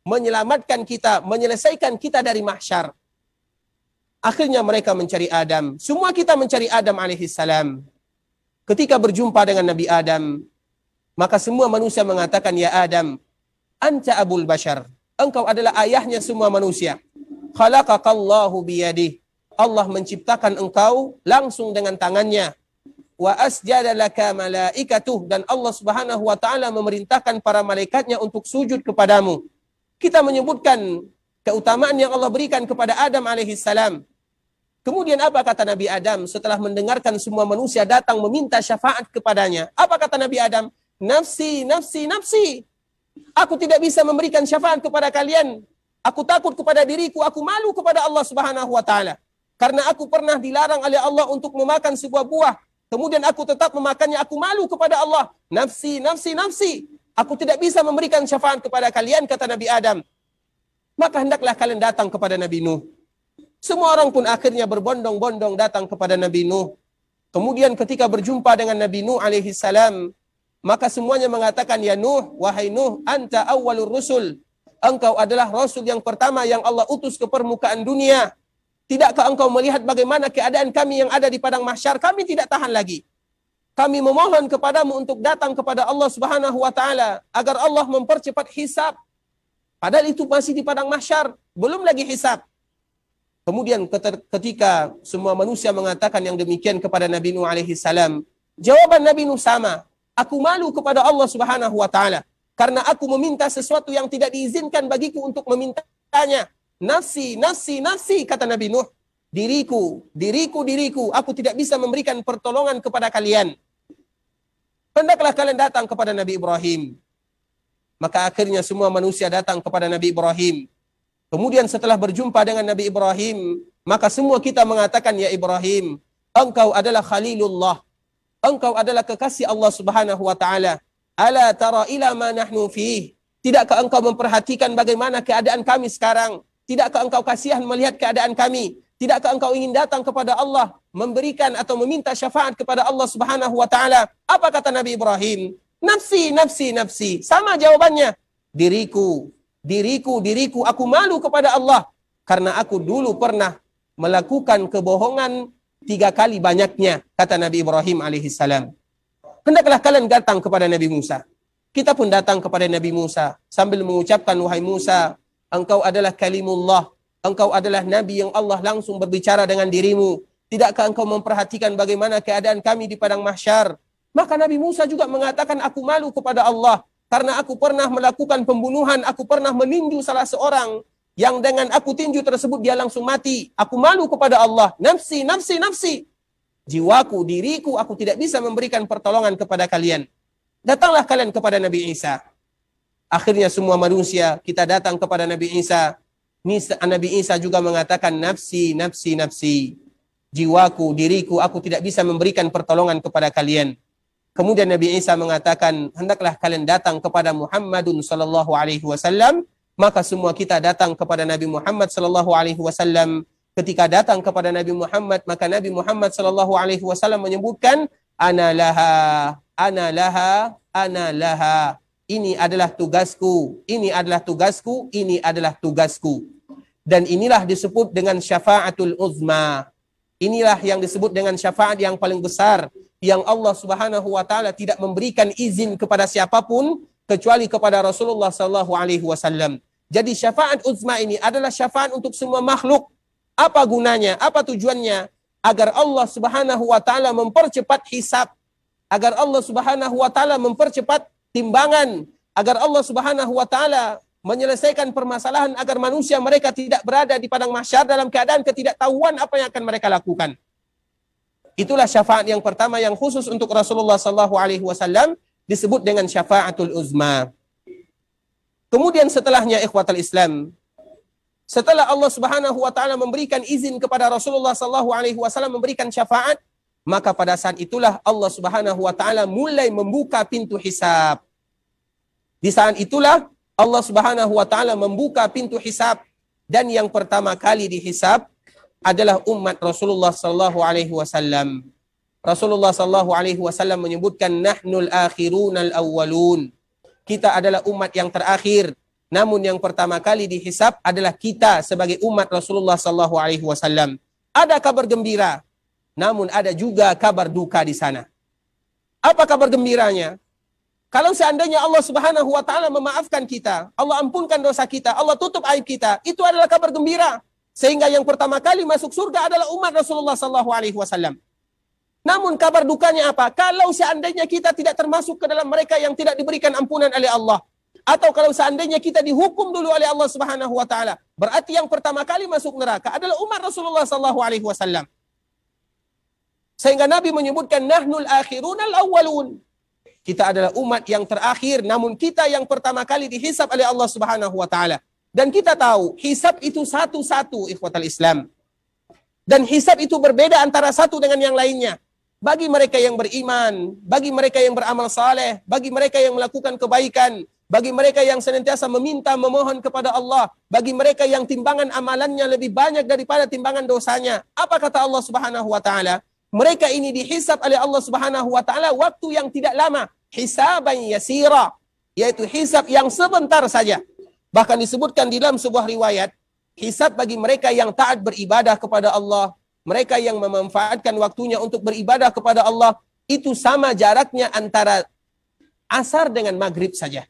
menyelamatkan kita, menyelesaikan kita dari mahsyar. Akhirnya mereka mencari Adam. Semua kita mencari Adam alaihissalam. Ketika berjumpa dengan Nabi Adam, maka semua manusia mengatakan, ya Adam, anta abul bashar. Engkau adalah ayahnya semua manusia. Khalaqakallahu biyadih. Allah menciptakan engkau langsung dengan tangannya. Wa asjada laka malaikatuh, dan Allah Subhanahu wa taala memerintahkan para malaikatnya untuk sujud kepadamu. Kita menyebutkan keutamaan yang Allah berikan kepada Adam alaihissalam. Kemudian apa kata Nabi Adam setelah mendengarkan semua manusia datang meminta syafaat kepadanya? Apa kata Nabi Adam? Nafsi, nafsi, nafsi. Aku tidak bisa memberikan syafaat kepada kalian. Aku takut kepada diriku, aku malu kepada Allah Subhanahu wa taala. Karena aku pernah dilarang oleh Allah untuk memakan sebuah buah. Kemudian aku tetap memakannya, aku malu kepada Allah. Nafsi, nafsi, nafsi. Aku tidak bisa memberikan syafaat kepada kalian, kata Nabi Adam. Maka hendaklah kalian datang kepada Nabi Nuh. Semua orang pun akhirnya berbondong-bondong datang kepada Nabi Nuh. Kemudian ketika berjumpa dengan Nabi Nuh alaihissalam, maka semuanya mengatakan, ya Nuh, wahai Nuh, anta awwalur rusul. Engkau adalah Rasul yang pertama yang Allah utus ke permukaan dunia. Tidakkah engkau melihat bagaimana keadaan kami yang ada di padang mahsyar? Kami tidak tahan lagi. Kami memohon kepadamu untuk datang kepada Allah Subhanahu wa taala agar Allah mempercepat hisab. Padahal itu masih di padang mahsyar, belum lagi hisab. Kemudian ketika semua manusia mengatakan yang demikian kepada Nabi Nuh alaihi salam, jawaban Nabi Nuh sama. Aku malu kepada Allah Subhanahu wa taala karena aku meminta sesuatu yang tidak diizinkan bagiku untuk memintanya. Nafsi, nafsi, nafsi, kata Nabi Nuh. Diriku, diriku, diriku. Aku tidak bisa memberikan pertolongan kepada kalian. Hendaklah kalian datang kepada Nabi Ibrahim. Maka akhirnya semua manusia datang kepada Nabi Ibrahim. Kemudian setelah berjumpa dengan Nabi Ibrahim, maka semua kita mengatakan, ya Ibrahim, engkau adalah Khalilullah. Engkau adalah kekasih Allah Subhanahu wa taala. Ala tara ila ma nahnu fih. Tidakkah engkau memperhatikan bagaimana keadaan kami sekarang? Tidakkah engkau kasihan melihat keadaan kami? Tidakkah engkau ingin datang kepada Allah, memberikan atau meminta syafaat kepada Allah Subhanahu wa taala? Apa kata Nabi Ibrahim? Nafsi, nafsi, nafsi. Sama jawabannya. Diriku, diriku, diriku. Aku malu kepada Allah karena aku dulu pernah melakukan kebohongan 3 kali banyaknya, kata Nabi Ibrahim alaihissalam. Hendaklah kalian datang kepada Nabi Musa. Kita pun datang kepada Nabi Musa sambil mengucapkan, wahai Musa, engkau adalah kalimullah, engkau adalah Nabi yang Allah langsung berbicara dengan dirimu. Tidakkah engkau memperhatikan bagaimana keadaan kami di padang mahsyar? Maka Nabi Musa juga mengatakan, aku malu kepada Allah karena aku pernah melakukan pembunuhan, aku pernah meninju salah seorang yang dengan aku tinju tersebut dia langsung mati. Aku malu kepada Allah. Nafsi, nafsi, nafsi. Jiwaku, diriku, aku tidak bisa memberikan pertolongan kepada kalian. Datanglah kalian kepada Nabi Isa. Akhirnya semua manusia kita datang kepada Nabi Isa. Nabi Isa juga mengatakan, nafsi, nafsi, nafsi. Jiwaku, diriku, aku tidak bisa memberikan pertolongan kepada kalian. Kemudian Nabi Isa mengatakan, hendaklah kalian datang kepada Muhammadun sallallahu alaihi wasallam. Maka semua kita datang kepada Nabi Muhammad sallallahu alaihi wasallam. Ketika datang kepada Nabi Muhammad, maka Nabi Muhammad sallallahu alaihi wasallam menyebutkan, ana laha, ana laha, ana laha. Ini adalah tugasku, ini adalah tugasku, ini adalah tugasku. Dan inilah disebut dengan syafaatul uzma. Inilah yang disebut dengan syafaat yang paling besar, yang Allah Subhanahu wa taala tidak memberikan izin kepada siapapun kecuali kepada Rasulullah sallallahu alaihi wasallam. Jadi syafaat uzma ini adalah syafaat untuk semua makhluk. Apa gunanya? Apa tujuannya? Agar Allah Subhanahu wa taala mempercepat hisab, agar Allah Subhanahu wa taala mempercepat timbangan, agar Allah Subhanahu wa taala menyelesaikan permasalahan, agar manusia mereka tidak berada di padang mahsyar dalam keadaan ketidaktahuan apa yang akan mereka lakukan. Itulah syafaat yang pertama yang khusus untuk Rasulullah sallallahu alaihi wasallam, disebut dengan syafaatul uzma. Kemudian setelahnya, ikhwatal Islam, setelah Allah Subhanahu wa taala memberikan izin kepada Rasulullah sallallahu alaihi wasallam memberikan syafaat, maka pada saat itulah Allah Subhanahu wa taala mulai membuka pintu hisab. Di saat itulah Allah Subhanahu wa taala membuka pintu hisab, dan yang pertama kali dihisab adalah umat Rasulullah sallallahu alaihi wasallam. Rasulullah sallallahu alaihi wasallam menyebutkan, nahnul akhirunal awwalun. Kita adalah umat yang terakhir. Namun yang pertama kali dihisab adalah kita sebagai umat Rasulullah sallallahu alaihi wasallam. Ada kabar gembira, namun ada juga kabar duka di sana. Apa kabar gembiranya? Kalau seandainya Allah Subhanahu wa taala memaafkan kita, Allah ampunkan dosa kita, Allah tutup aib kita, itu adalah kabar gembira. Sehingga yang pertama kali masuk surga adalah umat Rasulullah sallallahu alaihi wasallam. Namun kabar dukanya apa? Kalau seandainya kita tidak termasuk ke dalam mereka yang tidak diberikan ampunan oleh Allah, atau kalau seandainya kita dihukum dulu oleh Allah Subhanahu wa taala, berarti yang pertama kali masuk neraka adalah umat Rasulullah sallallahu alaihi wasallam. Sehingga Nabi menyebutkan, nahnul akhirunal awwalun. Kita adalah umat yang terakhir, namun kita yang pertama kali dihisab oleh Allah Subhanahu wa taala. Dan kita tahu, hisab itu satu-satu, ikhwatal Islam. Dan hisab itu berbeda antara satu dengan yang lainnya. Bagi mereka yang beriman, bagi mereka yang beramal saleh, bagi mereka yang melakukan kebaikan, bagi mereka yang senantiasa meminta, memohon kepada Allah, bagi mereka yang timbangan amalannya lebih banyak daripada timbangan dosanya. Apa kata Allah Subhanahu wa taala? Mereka ini dihisab oleh Allah Subhanahu wa taala waktu yang tidak lama, hisaban yasira, yaitu hisab yang sebentar saja. Bahkan disebutkan di dalam sebuah riwayat, hisab bagi mereka yang taat beribadah kepada Allah, mereka yang memanfaatkan waktunya untuk beribadah kepada Allah, itu sama jaraknya antara asar dengan maghrib saja.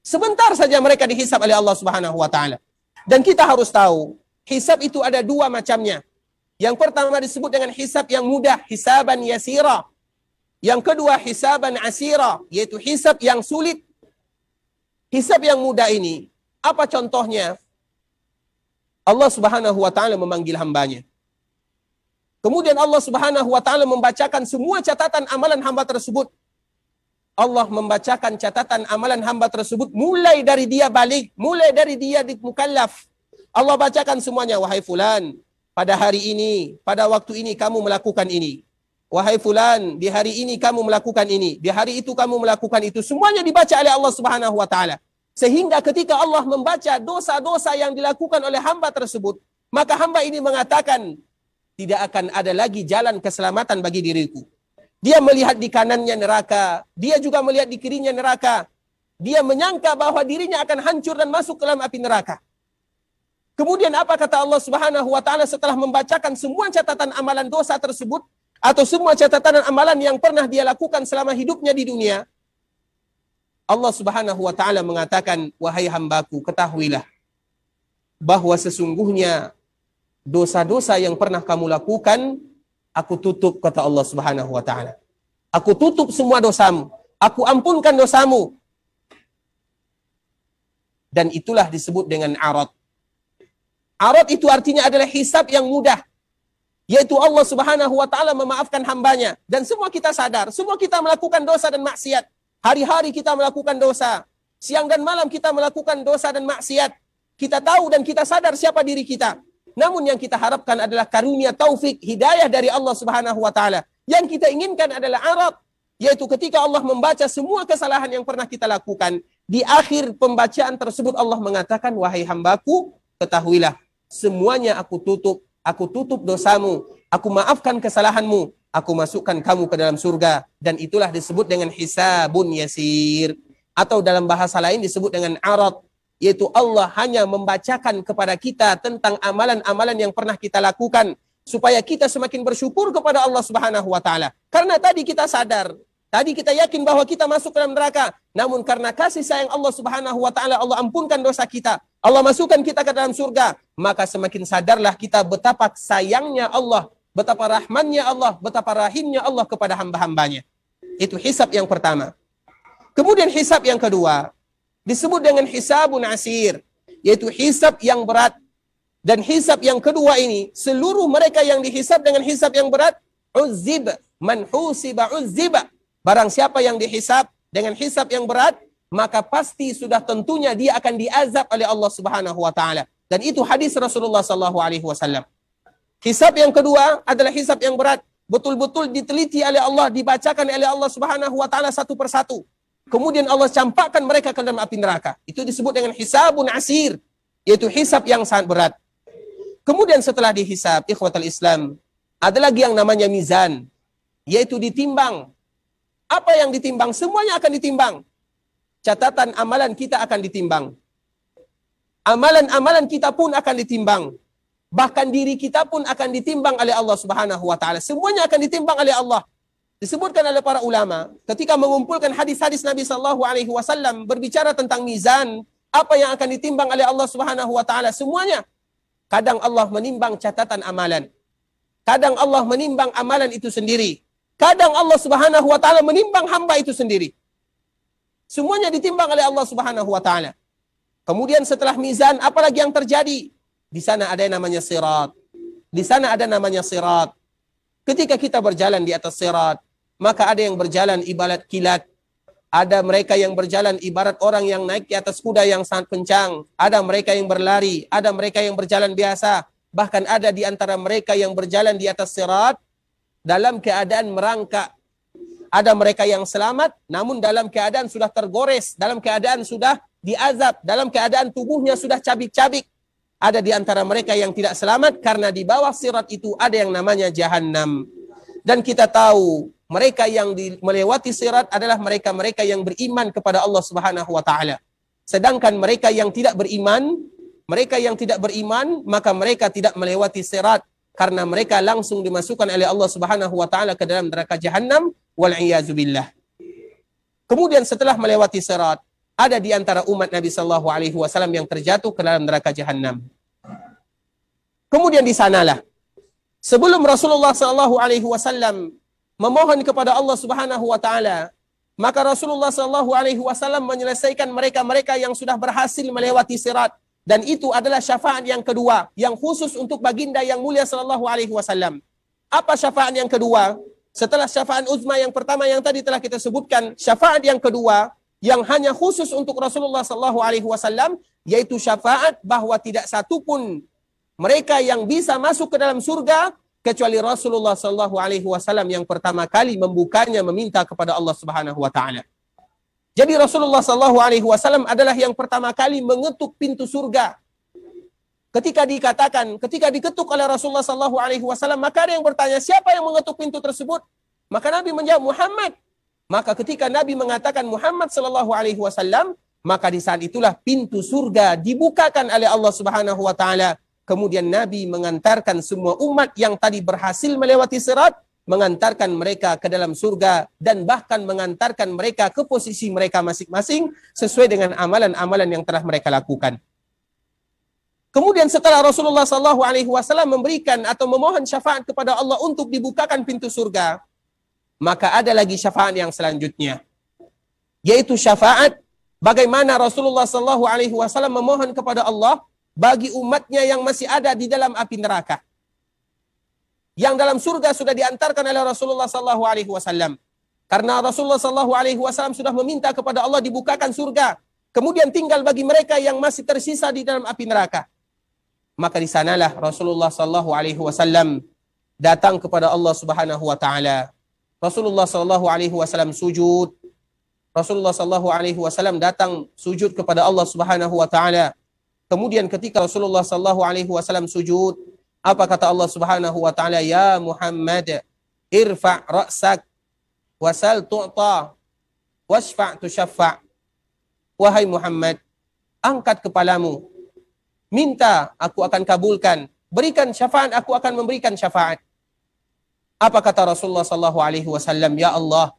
Sebentar saja mereka dihisab oleh Allah Subhanahu wa taala. Dan kita harus tahu, hisab itu ada dua macamnya. Yang pertama disebut dengan hisab yang mudah, hisaban yasira. Yang kedua hisaban asira, yaitu hisab yang sulit. Hisab yang mudah ini, apa contohnya? Allah Subhanahu wa taala memanggil hambanya. Kemudian Allah Subhanahu wa taala membacakan semua catatan amalan hamba tersebut. Allah membacakan catatan amalan hamba tersebut mulai dari dia balik, mulai dari dia mukallaf. Allah bacakan semuanya, wahai fulan, pada hari ini, pada waktu ini kamu melakukan ini. Wahai fulan, di hari ini kamu melakukan ini, di hari itu kamu melakukan itu. Semuanya dibaca oleh Allah Subhanahu wa taala. Sehingga ketika Allah membaca dosa-dosa yang dilakukan oleh hamba tersebut, maka hamba ini mengatakan, tidak akan ada lagi jalan keselamatan bagi diriku. Dia melihat di kanannya neraka, dia juga melihat di kirinya neraka. Dia menyangka bahwa dirinya akan hancur dan masuk ke dalam api neraka. Kemudian apa kata Allah Subhanahu wa taala setelah membacakan semua catatan amalan dosa tersebut, atau semua catatan amalan yang pernah dia lakukan selama hidupnya di dunia? Allah Subhanahu wa taala mengatakan, wahai hambaku, ketahuilah bahwa sesungguhnya dosa-dosa yang pernah kamu lakukan, aku tutup, kata Allah Subhanahu wa taala. Aku tutup semua dosamu. Aku ampunkan dosamu. Dan itulah disebut dengan arad. Arad itu artinya adalah hisab yang mudah. Yaitu Allah Subhanahu wa taala memaafkan hambanya. Dan semua kita sadar, semua kita melakukan dosa dan maksiat. Hari-hari kita melakukan dosa. Siang dan malam kita melakukan dosa dan maksiat. Kita tahu dan kita sadar siapa diri kita. Namun yang kita harapkan adalah karunia taufik, hidayah dari Allah Subhanahu wa taala. Yang kita inginkan adalah arad, yaitu ketika Allah membaca semua kesalahan yang pernah kita lakukan, di akhir pembacaan tersebut Allah mengatakan, wahai hambaku, ketahuilah, semuanya aku tutup dosamu, aku maafkan kesalahanmu, aku masukkan kamu ke dalam surga. Dan itulah disebut dengan hisabun yasir. Atau dalam bahasa lain disebut dengan arad, yaitu Allah hanya membacakan kepada kita tentang amalan-amalan yang pernah kita lakukan, supaya kita semakin bersyukur kepada Allah Subhanahu wa taala. Karena tadi kita sadar, tadi kita yakin bahwa kita masuk ke dalam neraka, namun karena kasih sayang Allah Subhanahu wa taala, Allah ampunkan dosa kita, Allah masukkan kita ke dalam surga, maka semakin sadarlah kita betapa sayangnya Allah, betapa rahmannya Allah, betapa rahimnya Allah kepada hamba-hambanya. Itu hisab yang pertama. Kemudian hisab yang kedua disebut dengan hisabun asir, yaitu hisab yang berat. Dan hisab yang kedua ini, seluruh mereka yang dihisab dengan hisab yang berat, uzib, man husiba uziba. Barang siapa yang dihisab dengan hisab yang berat, maka pasti sudah tentunya dia akan diazab oleh Allah Subhanahu wa taala. Dan itu hadis Rasulullah sallallahu alaihi wasallam. Hisab yang kedua adalah hisab yang berat, betul-betul diteliti oleh Allah, dibacakan oleh Allah Subhanahu wa taala satu persatu. Kemudian Allah campakkan mereka ke dalam api neraka. Itu disebut dengan hisabun asir, yaitu hisab yang sangat berat. Kemudian setelah dihisab, ikhwatal Islam, ada lagi yang namanya mizan, yaitu ditimbang. Apa yang ditimbang? Semuanya akan ditimbang. Catatan amalan kita akan ditimbang. Amalan-amalan kita pun akan ditimbang. Bahkan diri kita pun akan ditimbang oleh Allah Subhanahu wa taala. Semuanya akan ditimbang oleh Allah. Disebutkan oleh para ulama ketika mengumpulkan hadis-hadis Nabi sallallahu alaihi wasallam berbicara tentang mizan, apa yang akan ditimbang oleh Allah Subhanahu wa taala? Semuanya. Kadang Allah menimbang catatan amalan. Kadang Allah menimbang amalan itu sendiri. Kadang Allah Subhanahu wa taala menimbang hamba itu sendiri. Semuanya ditimbang oleh Allah Subhanahu wa taala. Kemudian setelah mizan, apalagi yang terjadi? Di sana ada yang namanya sirat. Di sana ada namanya sirat. Ketika kita berjalan di atas sirat, maka ada yang berjalan ibarat kilat. Ada mereka yang berjalan ibarat orang yang naik di atas kuda yang sangat kencang. Ada mereka yang berlari. Ada mereka yang berjalan biasa. Bahkan ada di antara mereka yang berjalan di atas sirat dalam keadaan merangkak. Ada mereka yang selamat, namun dalam keadaan sudah tergores. Dalam keadaan sudah diazab. Dalam keadaan tubuhnya sudah cabik-cabik. Ada di antara mereka yang tidak selamat karena di bawah sirat itu ada yang namanya Jahannam. Dan kita tahu mereka yang melewati sirat adalah mereka-mereka yang beriman kepada Allah Subhanahu wa taala. Sedangkan mereka yang tidak beriman, maka mereka tidak melewati sirat karena mereka langsung dimasukkan oleh Allah Subhanahu wa taala ke dalam neraka Jahannam wal iyaz billah. Kemudian setelah melewati sirat, ada di antara umat Nabi sallallahu alaihi wasallam yang terjatuh ke dalam neraka Jahannam. Kemudian di sanalah sebelum Rasulullah sallallahu alaihi wasallam memohon kepada Allah Subhanahu wa taala, maka Rasulullah sallallahu alaihi wasallam menyelesaikan mereka-mereka yang sudah berhasil melewati sirat, dan itu adalah syafaat yang kedua yang khusus untuk baginda yang mulia sallallahu alaihi wasallam. Apa syafaat yang kedua? Setelah syafaat uzma yang pertama yang tadi telah kita sebutkan, syafaat yang kedua yang hanya khusus untuk Rasulullah sallallahu alaihi wasallam, yaitu syafaat bahwa tidak satu pun mereka yang bisa masuk ke dalam surga kecuali Rasulullah sallallahu alaihi wasallam yang pertama kali membukanya meminta kepada Allah Subhanahu wa taala. Jadi Rasulullah sallallahu alaihi wasallam adalah yang pertama kali mengetuk pintu surga. Ketika diketuk oleh Rasulullah sallallahu alaihi wasallam, maka ada yang bertanya, siapa yang mengetuk pintu tersebut? Maka Nabi menjawab, Muhammad. Maka ketika Nabi mengatakan Muhammad sallallahu alaihi wasallam, maka di saat itulah pintu surga dibukakan oleh Allah Subhanahu wa taala. Kemudian Nabi mengantarkan semua umat yang tadi berhasil melewati sirat mengantarkan mereka ke dalam surga dan bahkan mengantarkan mereka ke posisi mereka masing-masing sesuai dengan amalan-amalan yang telah mereka lakukan. Kemudian setelah Rasulullah SAW memberikan atau memohon syafaat kepada Allah untuk dibukakan pintu surga, maka ada lagi syafaat yang selanjutnya, yaitu syafaat bagaimana Rasulullah SAW memohon kepada Allah bagi umatnya yang masih ada di dalam api neraka, yang dalam surga sudah diantarkan oleh Rasulullah SAW. Karena Rasulullah SAW sudah meminta kepada Allah dibukakan surga, kemudian tinggal bagi mereka yang masih tersisa di dalam api neraka. Maka di sanalah Rasulullah SAW datang kepada Allah Subhanahu wa taala. Rasulullah SAW sujud. Rasulullah SAW datang sujud kepada Allah Subhanahu wa taala. Kemudian ketika Rasulullah SAW sujud, apa kata Allah Subhanahu wa taala? Ya Muhammad, irfa' ra'sak wasal tu'ta wasfa' tusyaffa'. Wahai Muhammad, angkat kepalamu, minta, aku akan kabulkan. Berikan syafaat, aku akan memberikan syafaat. Apa kata Rasulullah SAW? Ya Allah,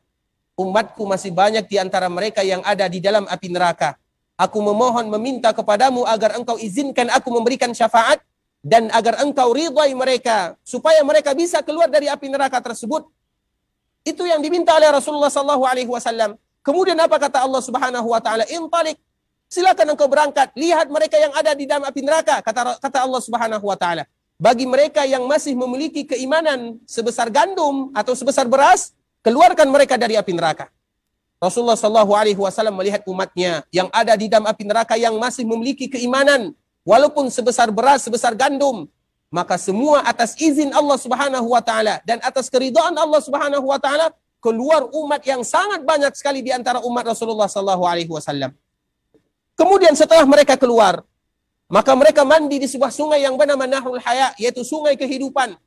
umatku masih banyak di antara mereka yang ada di dalam api neraka. Aku memohon, meminta kepadamu agar engkau izinkan aku memberikan syafaat dan agar engkau ridhai mereka supaya mereka bisa keluar dari api neraka tersebut. Itu yang diminta oleh Rasulullah SAW. Kemudian apa kata Allah Subhanahu wa taala? Intalik, silakan engkau berangkat, lihat mereka yang ada di dalam api neraka, kata Allah Subhanahu wa taala. Bagi mereka yang masih memiliki keimanan sebesar gandum atau sebesar beras, keluarkan mereka dari api neraka. Rasulullah SAW melihat umatnya yang ada di dalam api neraka yang masih memiliki keimanan walaupun sebesar beras, sebesar gandum, maka semua atas izin Allah Subhanahu wa taala dan atas keridhaan Allah Subhanahu wa taala keluar umat yang sangat banyak sekali di antara umat Rasulullah SAW. Kemudian setelah mereka keluar, maka mereka mandi di sebuah sungai yang bernama Nahrul Haya, yaitu sungai kehidupan.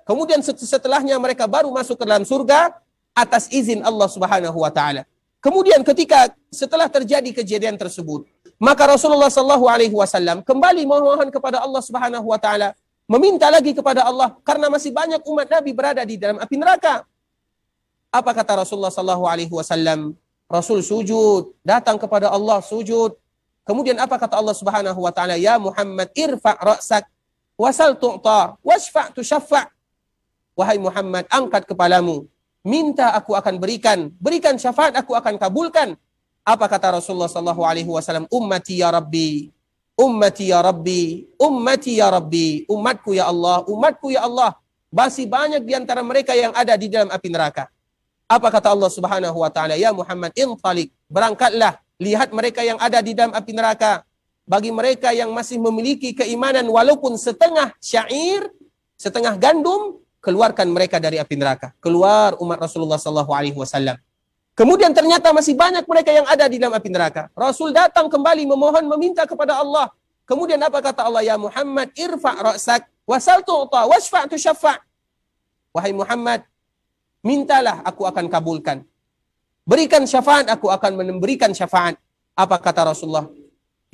Kemudian setelahnya mereka baru masuk ke dalam surga atas izin Allah Subhanahu wa taala. Kemudian ketika setelah terjadi kejadian tersebut, maka Rasulullah SAW kembali memohon kepada Allah Subhanahu wa taala, meminta lagi kepada Allah karena masih banyak umat Nabi berada di dalam api neraka. Apa kata Rasulullah SAW? Rasul sujud, datang kepada Allah sujud. Kemudian apa kata Allah Subhanahu wa taala? Ya Muhammad, irfa' ra'sak wasal tu'ta wasfa' tusyaffa'. Wahai Muhammad, angkat kepalamu, minta, aku akan berikan, berikan syafaat, aku akan kabulkan. Apa kata Rasulullah SAW? Ummati ya Rabbi, ummati ya Rabbi, ummati ya Rabbi, umatku ya Allah, umatku ya Allah. Masih banyak di antara mereka yang ada di dalam api neraka. Apa kata Allah Subhanahu wa taala? Ya Muhammad, intalik, berangkatlah, lihat mereka yang ada di dalam api neraka. Bagi mereka yang masih memiliki keimanan walaupun setengah syair, setengah gandum, keluarkan mereka dari api neraka. Keluar umat Rasulullah SAW. Kemudian ternyata masih banyak mereka yang ada di dalam api neraka. Rasul datang kembali memohon, meminta kepada Allah. Kemudian apa kata Allah? Ya Muhammad, irfa' ra'sak wasal tu'ta wasfa' tusyaffa'. Wahai Muhammad, mintalah, aku akan kabulkan. Berikan syafaat, aku akan memberikan syafaat. Apa kata Rasulullah?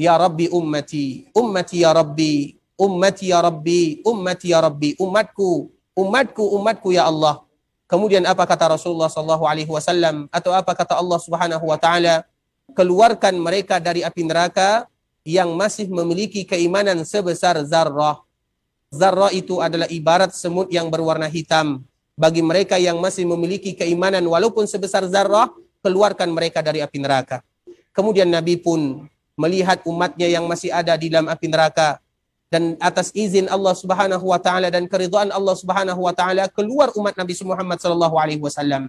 Ya Rabbi ummati, ummati ya Rabbi, ummati ya Rabbi, ummati ya Rabbi, umatku, umatku, umatku ya Allah. Kemudian apa kata Rasulullah SAW? Atau apa kata Allah Subhanahu wa taala? Keluarkan mereka dari api neraka yang masih memiliki keimanan sebesar zarrah. Zarrah itu adalah ibarat semut yang berwarna hitam. Bagi mereka yang masih memiliki keimanan walaupun sebesar zarrah, keluarkan mereka dari api neraka. Kemudian Nabi pun melihat umatnya yang masih ada di dalam api neraka, dan atas izin Allah Subhanahu wa taala dan keridhaan Allah Subhanahu wa taala keluar umat Nabi Muhammad sallallahu alaihi wasallam.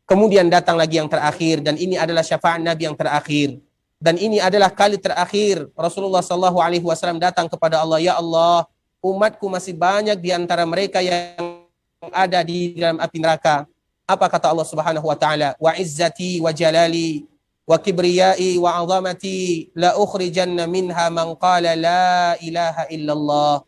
Kemudian datang lagi yang terakhir, dan ini adalah syafaat Nabi yang terakhir. Dan ini adalah kali terakhir Rasulullah sallallahu alaihi wasallam datang kepada Allah, ya Allah, umatku masih banyak di antara mereka yang ada di dalam api neraka. Apa kata Allah Subhanahu wa taala? Wa izzati wa jalali wa kibriyai wa 'azamati la ukhrijanna minha man qala la ilaha illallah.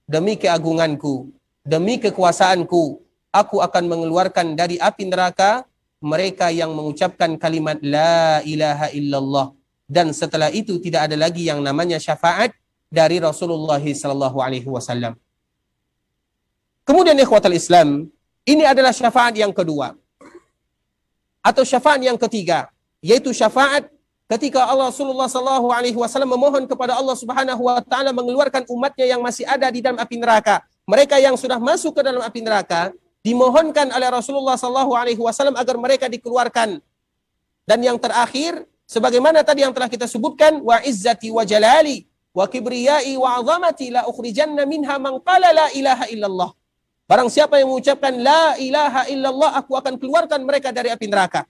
Demi keagunganku, demi kekuasaanku, aku akan mengeluarkan dari api neraka mereka yang mengucapkan kalimat la ilaha illallah. Dan setelah itu tidak ada lagi yang namanya syafaat dari Rasulullah sallallahu alaihi wasallam. Kemudian ikhwatal Islam, Ini adalah syafaat yang kedua. Atau syafaat yang ketiga, yaitu syafaat ketika Rasulullah SAW memohon kepada Allah Subhanahu wa taala mengeluarkan umatnya yang masih ada di dalam api neraka. Mereka yang sudah masuk ke dalam api neraka dimohonkan oleh Rasulullah SAW agar mereka dikeluarkan. Dan yang terakhir, sebagaimana tadi yang telah kita sebutkan, wa izzati wa jalali wa kibriyai wa azamati la ukhrijanna minha man qala la ilaha illallah. Barang siapa yang mengucapkan la ilaha illallah, aku akan keluarkan mereka dari api neraka.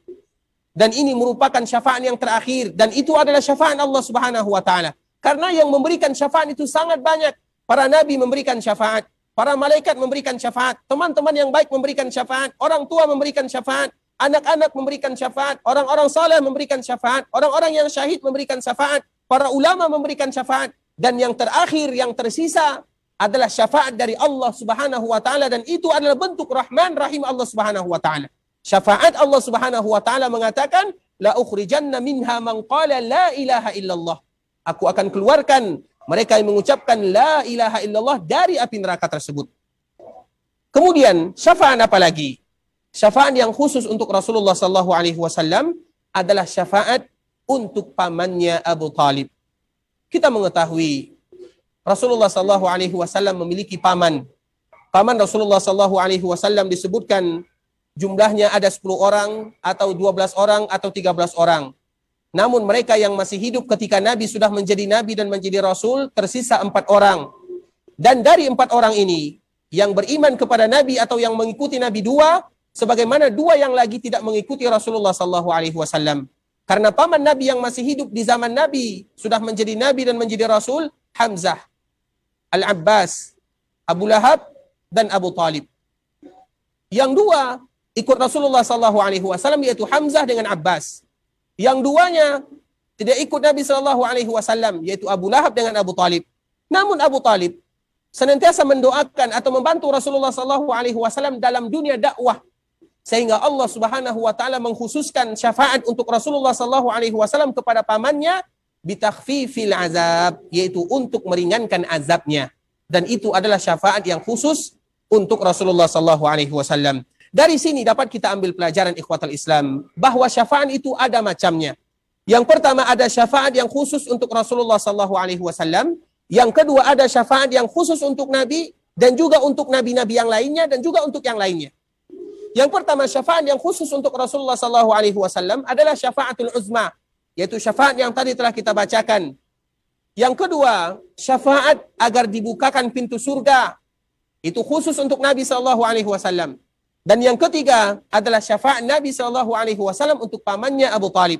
Dan ini merupakan syafaat yang terakhir, dan itu adalah syafaat Allah Subhanahu wa taala. Karena yang memberikan syafaat itu sangat banyak. Para nabi memberikan syafaat, para malaikat memberikan syafaat, teman-teman yang baik memberikan syafaat, orang tua memberikan syafaat, anak-anak memberikan syafaat, orang-orang saleh memberikan syafaat, orang-orang yang syahid memberikan syafaat, para ulama memberikan syafaat, dan yang terakhir, yang tersisa adalah syafaat dari Allah Subhanahu wa taala, dan itu adalah bentuk rahman rahim Allah Subhanahu wa taala. Syafaat Allah Subhanahu wa taala mengatakan, la ukhrijanna minha man qala la ilaha illallah. Aku akan keluarkan mereka yang mengucapkan la ilaha illallah dari api neraka tersebut. Kemudian syafaat apa lagi? Syafaat yang khusus untuk Rasulullah sallallahu alaihi wasallam adalah syafaat untuk pamannya Abu Talib. Kita mengetahui Rasulullah sallallahu alaihi wasallam memiliki paman. Paman Rasulullah sallallahu alaihi wasallam disebutkan jumlahnya ada 10 orang atau 12 orang atau 13 orang. Namun mereka yang masih hidup ketika Nabi sudah menjadi Nabi dan menjadi Rasul tersisa 4 orang. Dan dari 4 orang ini yang beriman kepada Nabi atau yang mengikuti Nabi 2, sebagaimana 2 yang lagi tidak mengikuti Rasulullah sallallahu alaihi wasallam. Karena paman Nabi yang masih hidup di zaman Nabi sudah menjadi Nabi dan menjadi Rasul, Hamzah, Al-Abbas, Abu Lahab, dan Abu Talib. Yang 2 ikut Rasulullah sallallahu alaihi wasallam yaitu Hamzah dengan Abbas. Yang 2-nya tidak ikut Nabi sallallahu alaihi wasallam yaitu Abu Lahab dengan Abu Talib. Namun Abu Talib senantiasa mendoakan atau membantu Rasulullah sallallahu alaihi wasallam dalam dunia dakwah, sehingga Allah Subhanahu wa taala mengkhususkan syafaat untuk Rasulullah sallallahu alaihi wasallam kepada pamannya bitakhfifil azab, yaitu untuk meringankan azabnya. Dan itu adalah syafaat yang khusus untuk Rasulullah sallallahu alaihi wasallam. Dari sini dapat kita ambil pelajaran ikhwatal Islam bahwa syafaat itu ada macamnya. Yang pertama ada syafaat yang khusus untuk Rasulullah sallallahu alaihi wasallam. Yang kedua ada syafaat yang khusus untuk Nabi dan juga untuk nabi-nabi yang lainnya dan juga untuk yang lainnya. Yang pertama syafaat yang khusus untuk Rasulullah sallallahu alaihi wasallam adalah syafaatul uzma, yaitu syafaat yang tadi telah kita bacakan. Yang kedua, syafaat agar dibukakan pintu surga. Itu khusus untuk Nabi sallallahu alaihi wasallam. Dan yang ketiga adalah syafaat Nabi sallallahu alaihi wasallam untuk pamannya Abu Talib.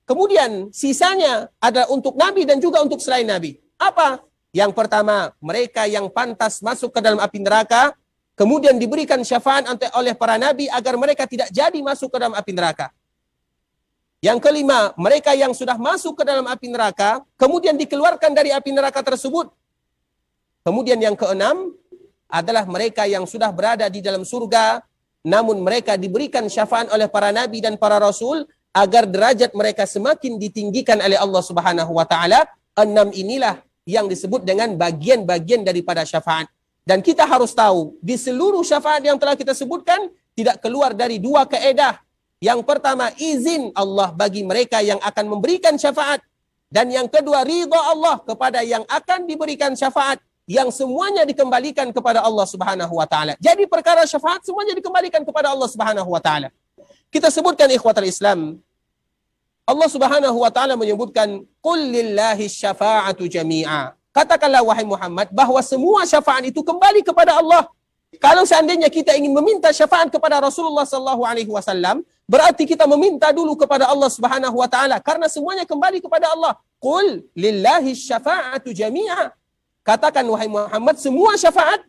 Kemudian sisanya adalah untuk Nabi dan juga untuk selain Nabi. Apa? Yang pertama, mereka yang pantas masuk ke dalam api neraka, kemudian diberikan syafaat oleh para nabi agar mereka tidak jadi masuk ke dalam api neraka. Yang kelima, mereka yang sudah masuk ke dalam api neraka, kemudian dikeluarkan dari api neraka tersebut. Kemudian yang keenam adalah mereka yang sudah berada di dalam surga, namun mereka diberikan syafaat oleh para nabi dan para rasul agar derajat mereka semakin ditinggikan oleh Allah Subhanahu wa taala. 6 inilah yang disebut dengan bagian-bagian daripada syafaat. Dan kita harus tahu, di seluruh syafaat yang telah kita sebutkan tidak keluar dari 2 kaedah. Yang pertama, izin Allah bagi mereka yang akan memberikan syafaat. Dan yang kedua, ridha Allah kepada yang akan diberikan syafaat, yang semuanya dikembalikan kepada Allah Subhanahu wa taala. Jadi perkara syafaat semuanya dikembalikan kepada Allah Subhanahu wa taala. Kita sebutkan ikhwatal Islam, Allah Subhanahu wa taala menyebutkan qul lillahi syafa'atu jami'a. Katakanlah wahai Muhammad bahwa semua syafaat itu kembali kepada Allah. Kalau seandainya kita ingin meminta syafaat kepada Rasulullah sallallahu alaihi wasallam, berarti kita meminta dulu kepada Allah Subhanahu wa taala karena semuanya kembali kepada Allah. Qul lillahi syafa'atu jami'a. Katakan wahai Muhammad, semua syafaat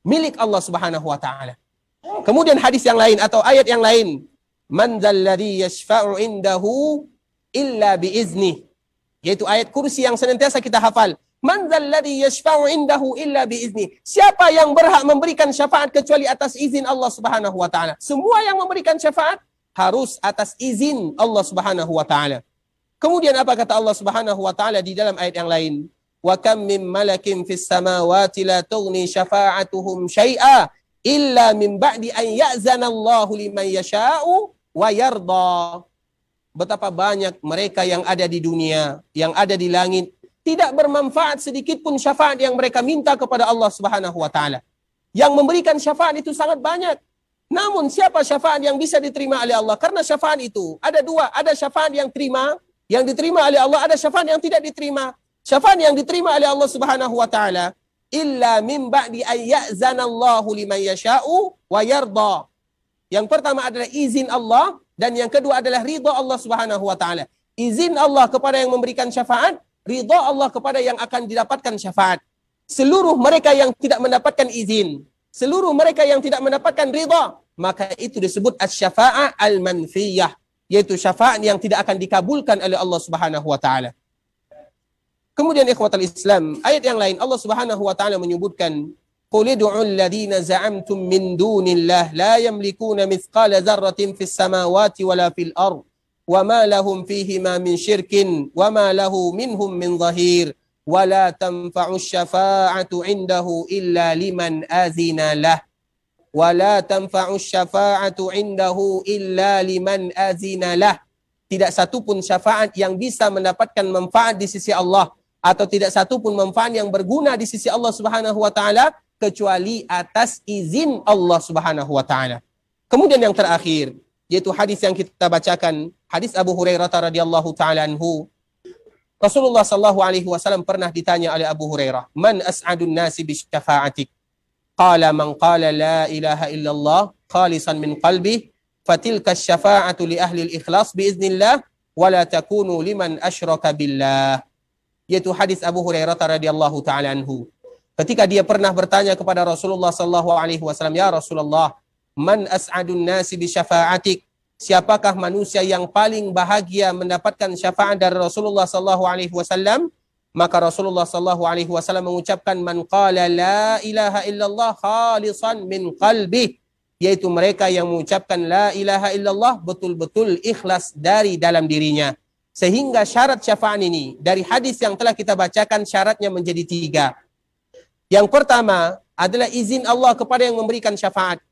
milik Allah Subhanahu wa taala. Kemudian hadis yang lain atau ayat yang lain, man dzalladzi yashfa'u indahu illa biizni, yaitu ayat kursi yang senantiasa kita hafal. Man dzalladzi yashfa'u indahu illa biizni. Siapa yang berhak memberikan syafaat kecuali atas izin Allah Subhanahu wa taala? Semua yang memberikan syafaat harus atas izin Allah Subhanahu wa taala. Kemudian apa kata Allah Subhanahu wa taala di dalam ayat yang lain? Wa kam min malakin fis samawati la tughni syafa'atuhum syai'a illa min ba'di an ya'zanallahu liman yasha'u wa yarda. Betapa banyak mereka yang ada di dunia, yang ada di langit, tidak bermanfaat sedikit pun syafaat yang mereka minta kepada Allah Subhanahu wa taala. Yang memberikan syafaat itu sangat banyak. Namun siapa syafaat yang bisa diterima oleh Allah? Karena syafaat itu ada dua, ada syafaat yang diterima oleh Allah, ada syafaat yang tidak diterima. Syafaat yang diterima oleh Allah Subhanahu wa taala illa min ba'di an ya'zanallahu liman yasha'u wa yarda. Yang pertama adalah izin Allah dan yang kedua adalah ridha Allah Subhanahu wa taala. Izin Allah kepada yang memberikan syafaat, ridha Allah kepada yang akan didapatkan syafaat. Seluruh mereka yang tidak mendapatkan izin, seluruh mereka yang tidak mendapatkan ridha, maka itu disebut asy-syafa'ah al-manfiyah, yaitu syafaat yang tidak akan dikabulkan oleh Allah Subhanahu wa taala. Kemudian ikhwatal Islam, ayat yang lain Allah Subhanahu wa taala menyebutkan, qul ud'ul ladzina za'amtum min dunillah la yamlikuna mithqala dzarratin fis samawati wala fil ard wama lahum fihima min syirkin wama lahu minhum min dhahir wala tanfa'u syafa'atu 'indahu illa liman azina lah wala tanfa'u syafa'atu 'indahu illa liman azina lah. Tidak satu pun syafaat yang bisa mendapatkan manfaat di sisi Allah atau tidak satu pun manfaat yang berguna di sisi Allah Subhanahu wa taala kecuali atas izin Allah Subhanahu wa taala. Kemudian yang terakhir yaitu hadis yang kita bacakan, hadis Abu Hurairah radhiyallahu taala anhu. Rasulullah sallallahu alaihi wasallam pernah ditanya oleh Abu Hurairah, "Man as'adun nasi bi syafa'atik?" Qala man qala la ilaha illallah khalisan min qalbi fatilka syafa'atu li ahli al-ikhlas bi iznillah wa la takunu liman asyraka billah. Yaitu hadis Abu Hurairah radhiyallahu taala anhu. Ketika dia pernah bertanya kepada Rasulullah sallallahu alaihi wasallam, "Ya Rasulullah, man as'adun nasi bi syafa'atik?" Siapakah manusia yang paling bahagia mendapatkan syafaat dari Rasulullah sallallahu alaihi wasallam? Maka Rasulullah sallallahu alaihi wasallam mengucapkan, "Man qala la ilaha illallah khalisan min qalbi." Yaitu mereka yang mengucapkan la ilaha illallah betul-betul ikhlas dari dalam dirinya. Sehingga syarat syafaat ini dari hadis yang telah kita bacakan syaratnya menjadi 3. Yang pertama adalah izin Allah kepada yang memberikan syafaat.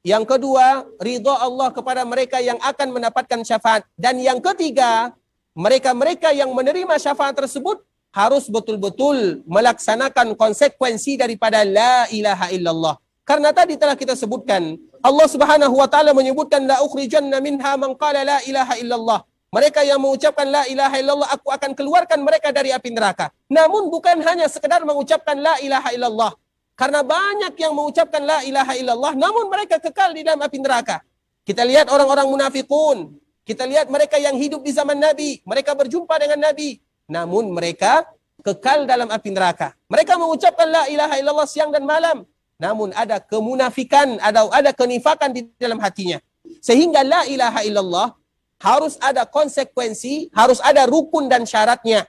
Yang kedua, ridha Allah kepada mereka yang akan mendapatkan syafaat. Dan yang ketiga, mereka-mereka yang menerima syafaat tersebut harus betul-betul melaksanakan konsekuensi daripada la ilaha illallah. Karena tadi telah kita sebutkan, Allah Subhanahu wa taala menyebutkan la ukhrijanna minha man qala la ilaha illallah. Mereka yang mengucapkan la ilaha illallah, aku akan keluarkan mereka dari api neraka. Namun bukan hanya sekedar mengucapkan la ilaha illallah. Karena banyak yang mengucapkan la ilaha illallah, namun mereka kekal di dalam api neraka. Kita lihat orang-orang munafikun. Kita lihat mereka yang hidup di zaman Nabi. Mereka berjumpa dengan Nabi. Namun mereka kekal dalam api neraka. Mereka mengucapkan la ilaha illallah siang dan malam. Namun ada kemunafikan, ada kenifakan di dalam hatinya. Sehingga la ilaha illallah harus ada konsekuensi, harus ada rukun dan syaratnya.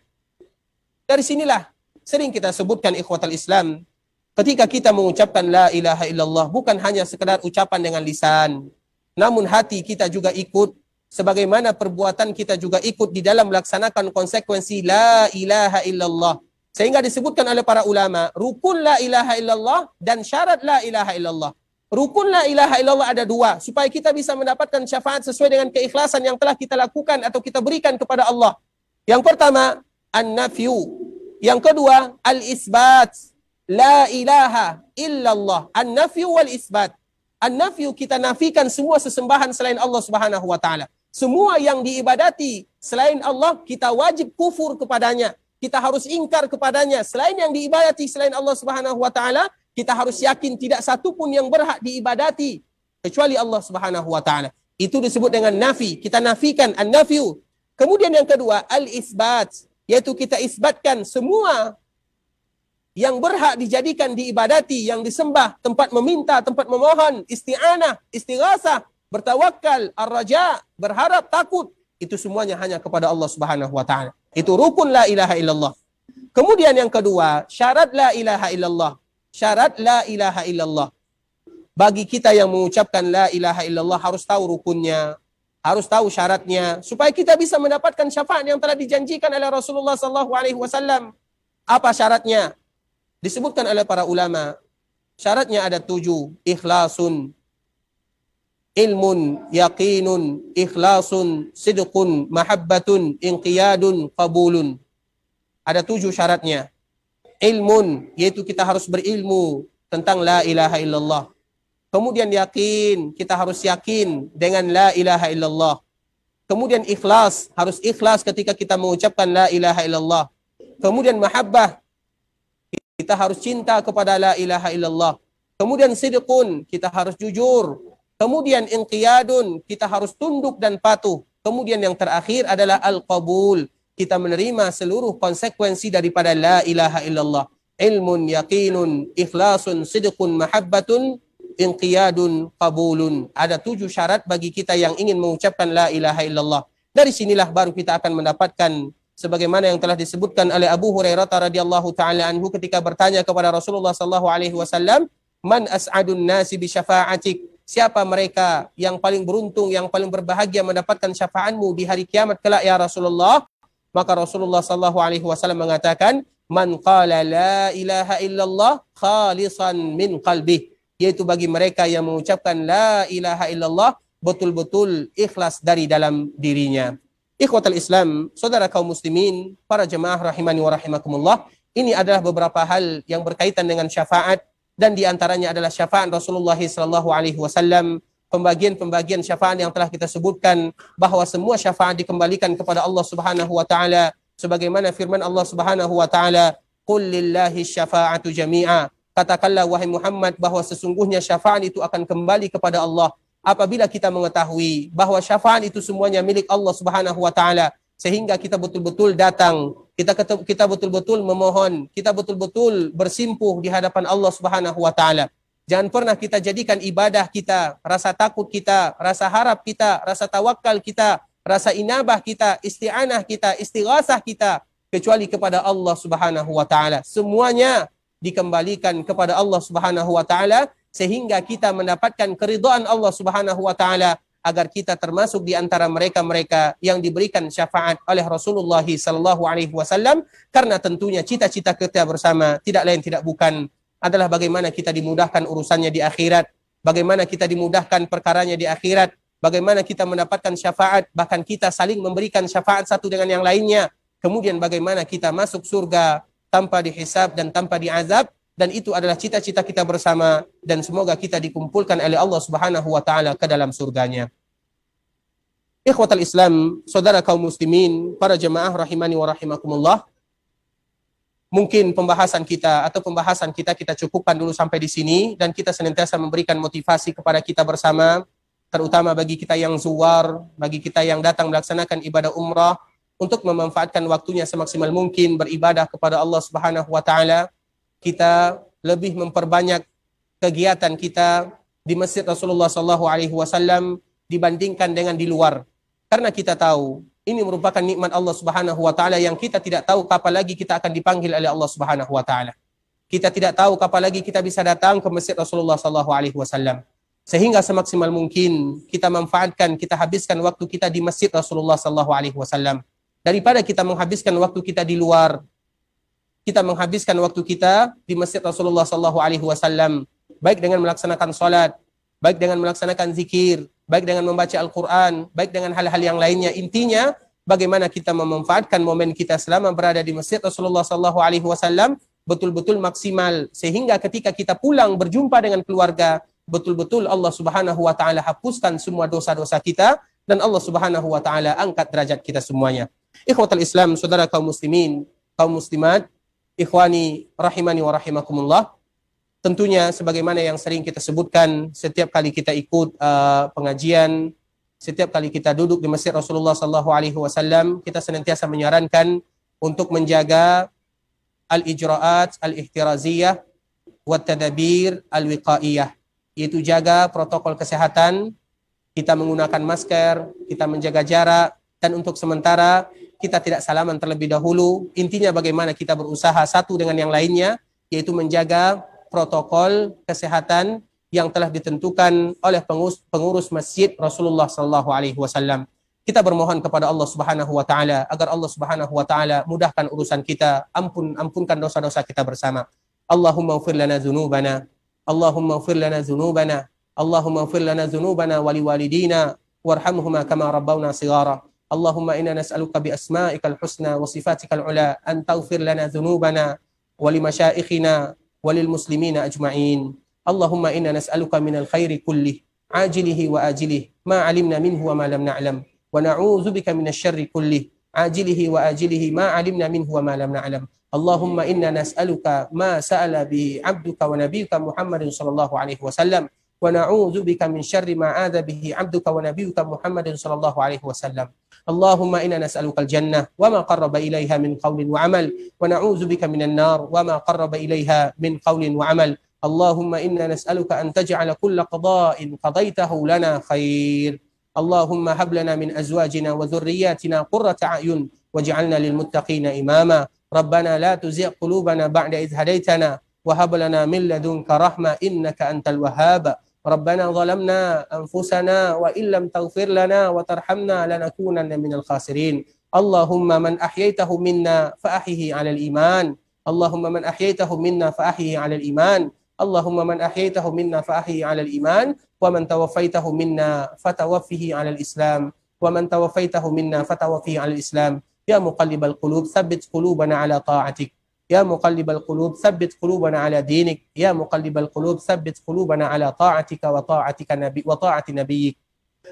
Dari sinilah sering kita sebutkan ikhwatal Islam, ketika kita mengucapkan la ilaha illallah bukan hanya sekedar ucapan dengan lisan, namun hati kita juga ikut, sebagaimana perbuatan kita juga ikut di dalam melaksanakan konsekuensi la ilaha illallah. Sehingga disebutkan oleh para ulama, rukun la ilaha illallah dan syarat la ilaha illallah. Rukun la ilaha illallah ada 2, supaya kita bisa mendapatkan syafaat sesuai dengan keikhlasan yang telah kita lakukan atau kita berikan kepada Allah. Yang pertama, an-nafyu. Yang kedua, al-isbat. La ilaha illallah. An-nafyu wal-isbat. An-nafyu, kita nafikan semua sesembahan selain Allah Subhanahu wa taala. Semua yang diibadati selain Allah, kita wajib kufur kepadanya. Kita harus ingkar kepadanya. Selain yang diibadati selain Allah Subhanahu wa taala, kita harus yakin tidak satu pun yang berhak diibadati kecuali Allah Subhanahu wa taala. Itu disebut dengan nafi. Kita nafikan an-nafyu. Kemudian yang kedua, al-isbat, yaitu kita isbatkan semua yang berhak dijadikan diibadati, yang disembah, tempat meminta, tempat memohon, isti'anah, istighasah, bertawakal, ar-raja, berharap, takut, itu semuanya hanya kepada Allah Subhanahu wa taala. Itu rukun la ilaha illallah. Kemudian yang kedua, syarat la ilaha illallah. Syarat la ilaha illallah. Bagi kita yang mengucapkan la ilaha illallah harus tahu rukunnya, harus tahu syaratnya, supaya kita bisa mendapatkan syafaat yang telah dijanjikan oleh Rasulullah sallallahu alaihi wasallam. Apa syaratnya? Disebutkan oleh para ulama, Syaratnya ada 7. Ikhlasun, ilmun, yaqinun, ikhlasun, sidqun, mahabbatun, inqiyadun, qabulun. Ada 7 syaratnya. Ilmun, yaitu kita harus berilmu tentang la ilaha illallah. Kemudian yakin, kita harus yakin dengan la ilaha illallah. Kemudian ikhlas, harus ikhlas ketika kita mengucapkan la ilaha illallah. Kemudian mahabbah, kita harus cinta kepada la ilaha illallah. Kemudian sidqun, kita harus jujur. Kemudian inqiyadun, kita harus tunduk dan patuh. Kemudian yang terakhir adalah al-qabul, kita menerima seluruh konsekuensi daripada la ilaha illallah. Ilmun, yaqinun, ikhlasun, sidqun, mahabbatun, inqiyadun, qabulun. Ada 7 syarat bagi kita yang ingin mengucapkan la ilaha illallah. Dari sinilah baru kita akan mendapatkan sebagaimana yang telah disebutkan oleh Abu Hurairah radhiyallahu taala anhu ketika bertanya kepada Rasulullah sallallahu alaihi wasallam, "Man as'adun nasi bi syafa'atik?" Siapa mereka yang paling beruntung, yang paling berbahagia mendapatkan syafaatmu di hari kiamat kelak ya Rasulullah? Maka Rasulullah sallallahu alaihi wasallam mengatakan, "Man qala la ilaha illallah khalisan min qalbih." Yaitu bagi mereka yang mengucapkan la ilaha illallah betul-betul ikhlas dari dalam dirinya. Ikhwatal Islam, saudara kaum muslimin, para jemaah rahimani wa rahimakumullah, ini adalah beberapa hal yang berkaitan dengan syafaat, dan diantaranya adalah syafaat Rasulullah sallallahu alaihi wasallam, pembagian-pembagian syafaat yang telah kita sebutkan, bahwa semua syafaat dikembalikan kepada Allah Subhanahu wa taala, sebagaimana firman Allah Subhanahu wa taala, "Qul lillahi syafa'atu jami'a." Katakanlah wahai Muhammad bahwa sesungguhnya syafaat itu akan kembali kepada Allah. Apabila kita mengetahui bahwa syafaat itu semuanya milik Allah Subhanahu wa taala, sehingga kita betul-betul datang, kita betul-betul memohon, kita betul-betul bersimpuh di hadapan Allah Subhanahu wa taala. Jangan pernah kita jadikan ibadah kita, rasa takut kita, rasa harap kita, rasa tawakal kita, rasa inabah kita, isti'anah kita, istighasah kita kecuali kepada Allah Subhanahu wa taala. Semuanya dikembalikan kepada Allah Subhanahu wa taala sehingga kita mendapatkan keridhaan Allah Subhanahu wa taala, agar kita termasuk di antara mereka-mereka yang diberikan syafaat oleh Rasulullah sallallahu alaihi wasallam. Karena tentunya cita-cita kita bersama tidak lain tidak bukan adalah bagaimana kita dimudahkan urusannya di akhirat, bagaimana kita dimudahkan perkaranya di akhirat, bagaimana kita mendapatkan syafaat, bahkan kita saling memberikan syafaat satu dengan yang lainnya. Kemudian bagaimana kita masuk surga tanpa dihisab dan tanpa diazab, dan itu adalah cita-cita kita bersama, dan semoga kita dikumpulkan oleh Allah Subhanahu wa taala ke dalam surganya. Ikhwatal Islam, saudara kaum muslimin, para jemaah rahimani wa rahimakumullah. Mungkin pembahasan kita cukupkan dulu sampai di sini, dan kita senantiasa memberikan motivasi kepada kita bersama, terutama bagi kita yang zuwar, bagi kita yang datang melaksanakan ibadah umrah, untuk memanfaatkan waktunya semaksimal mungkin beribadah kepada Allah Subhanahu wa taala. Kita lebih memperbanyak kegiatan kita di Masjid Rasulullah sallallahu alaihi wasallam dibandingkan dengan di luar. Karena kita tahu ini merupakan nikmat Allah Subhanahu wa taala yang kita tidak tahu kapan lagi kita akan dipanggil oleh Allah Subhanahu wa taala. Kita tidak tahu kapan lagi kita bisa datang ke Masjid Rasulullah sallallahu alaihi wasallam. Sehingga semaksimal mungkin kita manfaatkan, kita habiskan waktu kita di Masjid Rasulullah sallallahu alaihi wasallam. Daripada kita menghabiskan waktu kita di luar, kita menghabiskan waktu kita di Masjid Rasulullah sallallahu alaihi wasallam, baik dengan melaksanakan salat, baik dengan melaksanakan zikir, baik dengan membaca Al-Qur'an, baik dengan hal-hal yang lainnya. Intinya bagaimana kita memanfaatkan momen kita selama berada di Masjid Rasulullah sallallahu alaihi wasallam betul-betul maksimal, sehingga ketika kita pulang berjumpa dengan keluarga, betul-betul Allah Subhanahu wa taala hapuskan semua dosa-dosa kita, dan Allah Subhanahu wa taala angkat derajat kita semuanya. Ikhwatal Islam, saudara kaum muslimin, kaum muslimat, ikhwani rahimani wa rahimakumullah. Tentunya sebagaimana yang sering kita sebutkan, setiap kali kita ikut pengajian, setiap kali kita duduk di Masjid Rasulullah sallallahu alaihi wasallam, kita senantiasa menyarankan untuk menjaga al-ijra'at al-ihtiraziyah wa tadabir al-wiqaiyah, yaitu jaga protokol kesehatan, kita menggunakan masker, kita menjaga jarak, dan untuk sementara kita tidak salaman terlebih dahulu. Intinya bagaimana kita berusaha satu dengan yang lainnya, yaitu menjaga protokol kesehatan yang telah ditentukan oleh pengurus Masjid Rasulullah sallallahu alaihi wasallam. Kita bermohon kepada Allah Subhanahu wa taala agar Allah Subhanahu wa taala mudahkan urusan kita, ampunkan dosa-dosa kita bersama. Allahumma ighfir lana dzunubana Allahumma ighfir lana dhunubana, Allahumma ighfir lana dhunubana wa liwalidina warhamhuma kama rabbawna shighara. Allahumma inna nas'aluka bi asma'ikal husna wa sifatikal ula an taghfir lana dhunubana wa li masyaikhina wa lil muslimina ajma'in. Allahumma inna nas'aluka minal khairi kullih ajilihi wa ajilihi ma 'alimna minhu wa ma lam na'lam wa na'udzu bika minasy syarri kullih ajilihi wa ajilihi ma 'alimna minhu wa ma lam na'lam. Allahumma inna nas'aluka ma sa'ala bihi 'abduka wa nabiyyuka Muhammadin sallallahu alaihi wasallam wa na'udzu bika min syarri ma 'adza bihi 'abduka wa nabiyyuka Muhammadin sallallahu alaihi wasallam. Allahumma inna nas'aluka al-jannah wa ma qarraba ilaiha min qawlin wa 'amal wa na'udzu bika minan nar wa ma qarraba ilaiha min qawlin wa 'amal. Allahumma inna nas'aluka an taj'ala kulla qada'in qadaytahu lana khair. Allahumma hab lana min azwajina wa dhurriyyatina qurrata a'yun waj'alna lil muttaqina imama. Rabbana la tuzigh qulubana ba'da idh hadaytana wa hab lana min ladunka rahmah innaka antal wahhab. Rabbana zalamna anfusana wa illam taghfir lana wa tarhamna lanakunanna minal khasirin. Allahumma man ahyaytahu minna fa ahyihi 'alal iman. Allahumma man ahyaytahu minna fa ahyihi 'alal iman. Allahumma man ahyaytahu minna fa ahyihi 'alal iman wa man tawaffaytahu minna fatawaffihi 'alal islam wa man tawaffaytahu minna fatawaffihi 'alal islam. Ya muqallibal qulub tsabbit qulubana 'ala ta'atik. Ya muqallibal qulub tsabbit qulubana 'ala dinik. Ya muqallibal qulub tsabbit qulubana 'ala ta'atika wa ta'ati nabiyyik.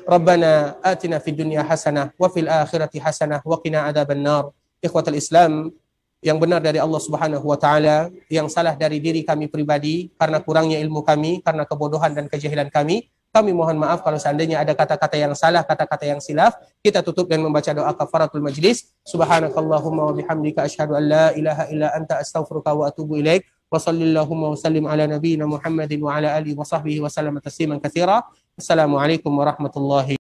Rabbana atina fid dunya hasanah wa fil akhirati hasanah wa qina adzabannar. Ikhwatal Islam, yang benar dari Allah Subhanahu wa taala, yang salah dari diri kami pribadi karena kurangnya ilmu kami, karena kebodohan dan kejahilan kami. Kami mohon maaf kalau seandainya ada kata-kata yang salah, kata-kata yang silaf. Kita tutup dengan membaca doa kafaratul majlis. Subhanakallahumma wa bihamdika asyhadu an la ilaha illa anta astaghfiruka wa atubu ilaik. Wa sallallahu wa sallim ala nabiyyina Muhammadin wa ala alihi wa sahbihi wa sallam tasliman katsira. Assalamualaikum warahmatullahi